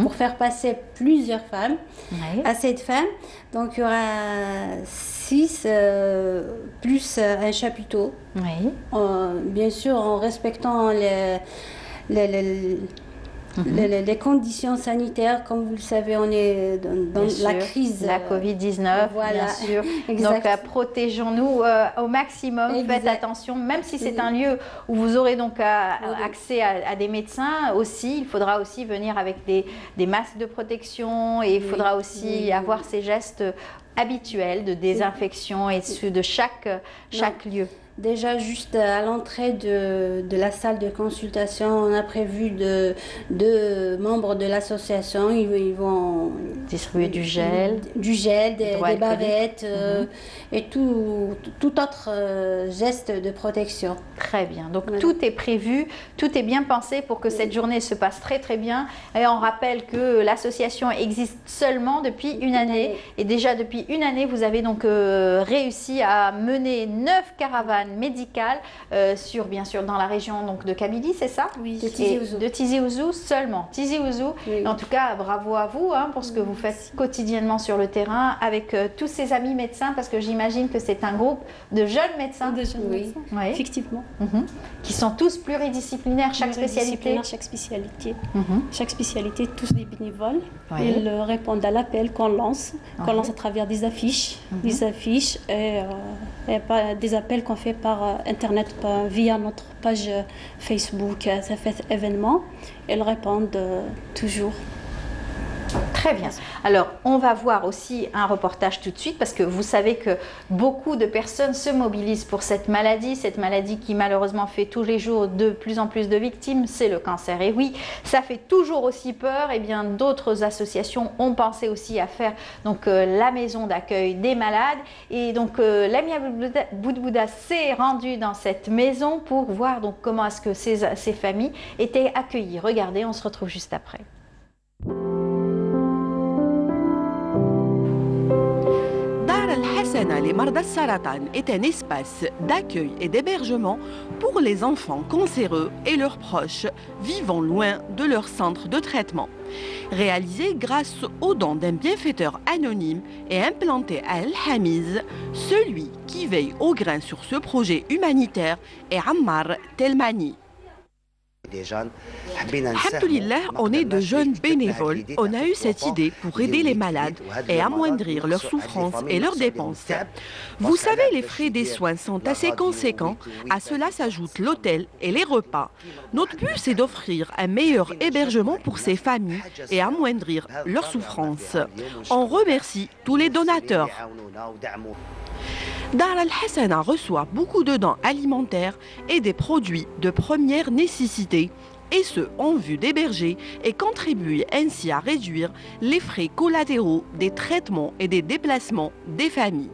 pour faire passer plusieurs femmes à cette femme. Donc il y aura 6 plus un chapiteau. Bien sûr en respectant les conditions sanitaires. Comme vous le savez, on est dans la crise. La Covid-19, bien sûr. Donc protégeons-nous au maximum. Faites attention, même si c'est un lieu où vous aurez donc accès à des médecins aussi. Il faudra aussi venir avec des masques de protection et il faudra aussi avoir ces gestes habituels de désinfection et de chaque lieu. Déjà, juste à l'entrée de la salle de consultation, on a prévu deux membres de l'association. Ils vont distribuer du gel, des bavettes et tout autre geste de protection. Très bien. Donc tout est prévu, tout est bien pensé pour que cette journée se passe très très bien. Et on rappelle que l'association existe seulement depuis une année. Et déjà depuis une année, vous avez donc réussi à mener 9 caravanes médicales bien sûr dans la région donc de Kabylie, c'est ça? Oui, de Tizi Ouzou. De Tizi Ouzou seulement. Tizi Ouzou. Oui. En tout cas, bravo à vous pour ce que vous faites quotidiennement sur le terrain avec tous ces amis médecins, parce que j'imagine que c'est un groupe de jeunes médecins. Oui, effectivement. Qui sont tous pluridisciplinaires, chaque spécialité. Chaque spécialité. Chaque spécialité, tous des bénévoles. Ils répondent à l'appel qu'on lance à travers des affiches, et des appels qu'on fait par Internet, via notre page Facebook, ça fait événement. Ils répondent toujours. Très bien. Alors, on va voir aussi un reportage tout de suite, parce que vous savez que beaucoup de personnes se mobilisent pour cette maladie qui malheureusement fait tous les jours de plus en plus de victimes, c'est le cancer. Et oui, ça fait toujours aussi peur. Et bien, d'autres associations ont pensé aussi à faire donc la maison d'accueil des malades. Et donc, Lamia Boudbouda s'est rendue dans cette maison pour voir donc comment est-ce que ces familles étaient accueillies. Regardez, on se retrouve juste après. Al-Hassana les مرضى السرطان est un espace d'accueil et d'hébergement pour les enfants cancéreux et leurs proches vivant loin de leur centre de traitement. Réalisé grâce aux dons d'un bienfaiteur anonyme et implanté à El-Hamiz, celui qui veille au grain sur ce projet humanitaire est Ammar Telmani. Alhamdoulilah, on est de jeunes bénévoles. On a eu cette idée pour aider les malades et amoindrir leurs souffrances et leurs dépenses. Vous savez, les frais des soins sont assez conséquents. À cela s'ajoutent l'hôtel et les repas. Notre but, c'est d'offrir un meilleur hébergement pour ces familles et amoindrir leurs souffrances. On remercie tous les donateurs. Dar al-Hassana reçoit beaucoup de dons alimentaires et des produits de première nécessité, et ce en vue d'héberger et contribuer ainsi à réduire les frais collatéraux des traitements et des déplacements des familles.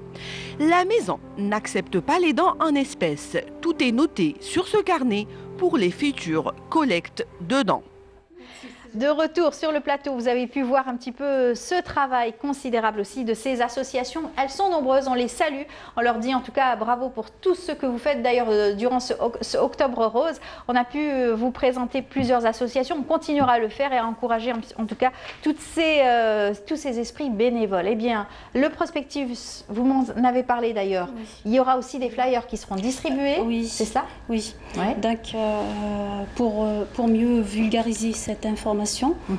La maison n'accepte pas les dons en espèces. Tout est noté sur ce carnet pour les futures collectes de dons. De retour sur le plateau, vous avez pu voir un petit peu ce travail considérable aussi de ces associations. Elles sont nombreuses, on les salue. On leur dit en tout cas bravo pour tout ce que vous faites. D'ailleurs, durant ce Octobre Rose, on a pu vous présenter plusieurs associations. On continuera à le faire et à encourager en tout cas tous ces esprits bénévoles. Eh bien, le prospectus, vous m'en avez parlé d'ailleurs. Oui. Il y aura aussi des flyers qui seront distribués. Oui, c'est ça? Oui. Ouais. Donc, pour mieux vulgariser cette information,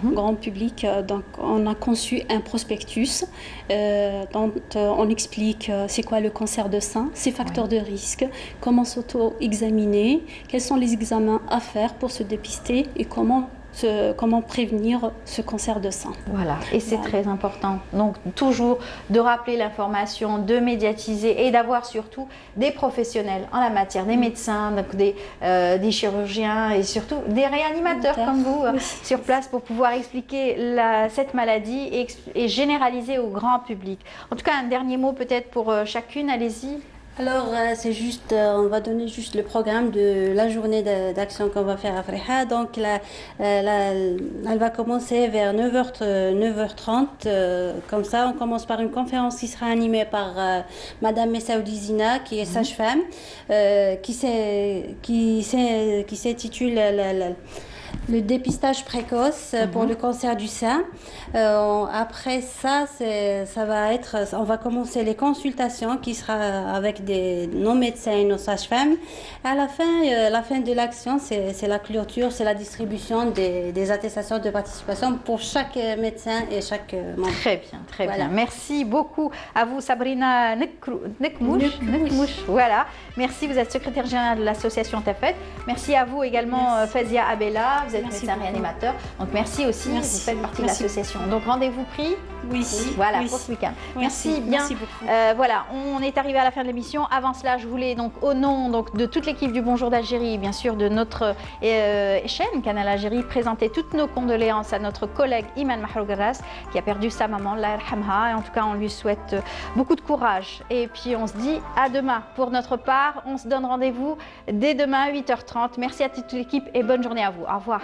grand public, donc on a conçu un prospectus dont on explique c'est quoi le cancer de sein, ses facteurs de risque, comment s'auto-examiner, quels sont les examens à faire pour se dépister et comment prévenir ce cancer de sein. Voilà, et c'est très important. Donc toujours de rappeler l'information, de médiatiser et d'avoir surtout des professionnels en la matière, des médecins, donc des chirurgiens et surtout des réanimateurs comme vous sur place pour pouvoir expliquer cette maladie et généraliser au grand public. En tout cas, un dernier mot peut-être pour chacune, allez-y. Alors, c'est juste, on va donner juste le programme de la journée d'action qu'on va faire à Freha. Donc, elle va commencer vers 9h30. Comme ça, on commence par une conférence qui sera animée par Madame Messaoudi Zina, qui est sage-femme, qui s'intitule le dépistage précoce pour le cancer du sein. Après ça, on va commencer les consultations qui sera avec nos médecins et nos sages-femmes. À la fin de l'action, c'est la clôture, c'est la distribution des attestations de participation pour chaque médecin et chaque membre. Très bien, très bien. Merci beaucoup à vous, Sabrina Nekmouch. Voilà. Merci, vous êtes secrétaire générale de l'association Tafet. Merci à vous également, Fazia Abella. Vous êtes médecin réanimateur. Donc merci aussi, vous faites partie de l'association. Donc rendez-vous pris. Oui. Voilà, pour ce week-end. Merci bien. Merci beaucoup. Voilà, on est arrivé à la fin de l'émission. Avant cela, je voulais donc au nom de toute l'équipe du Bonjour d'Algérie, bien sûr de notre chaîne Canal Algérie, présenter toutes nos condoléances à notre collègue Iman Mahrougaras qui a perdu sa maman, Allah yarhamha. Et en tout cas, on lui souhaite beaucoup de courage. Et puis on se dit à demain. Pour notre part, on se donne rendez-vous dès demain 8h30. Merci à toute l'équipe et bonne journée à vous. Au revoir.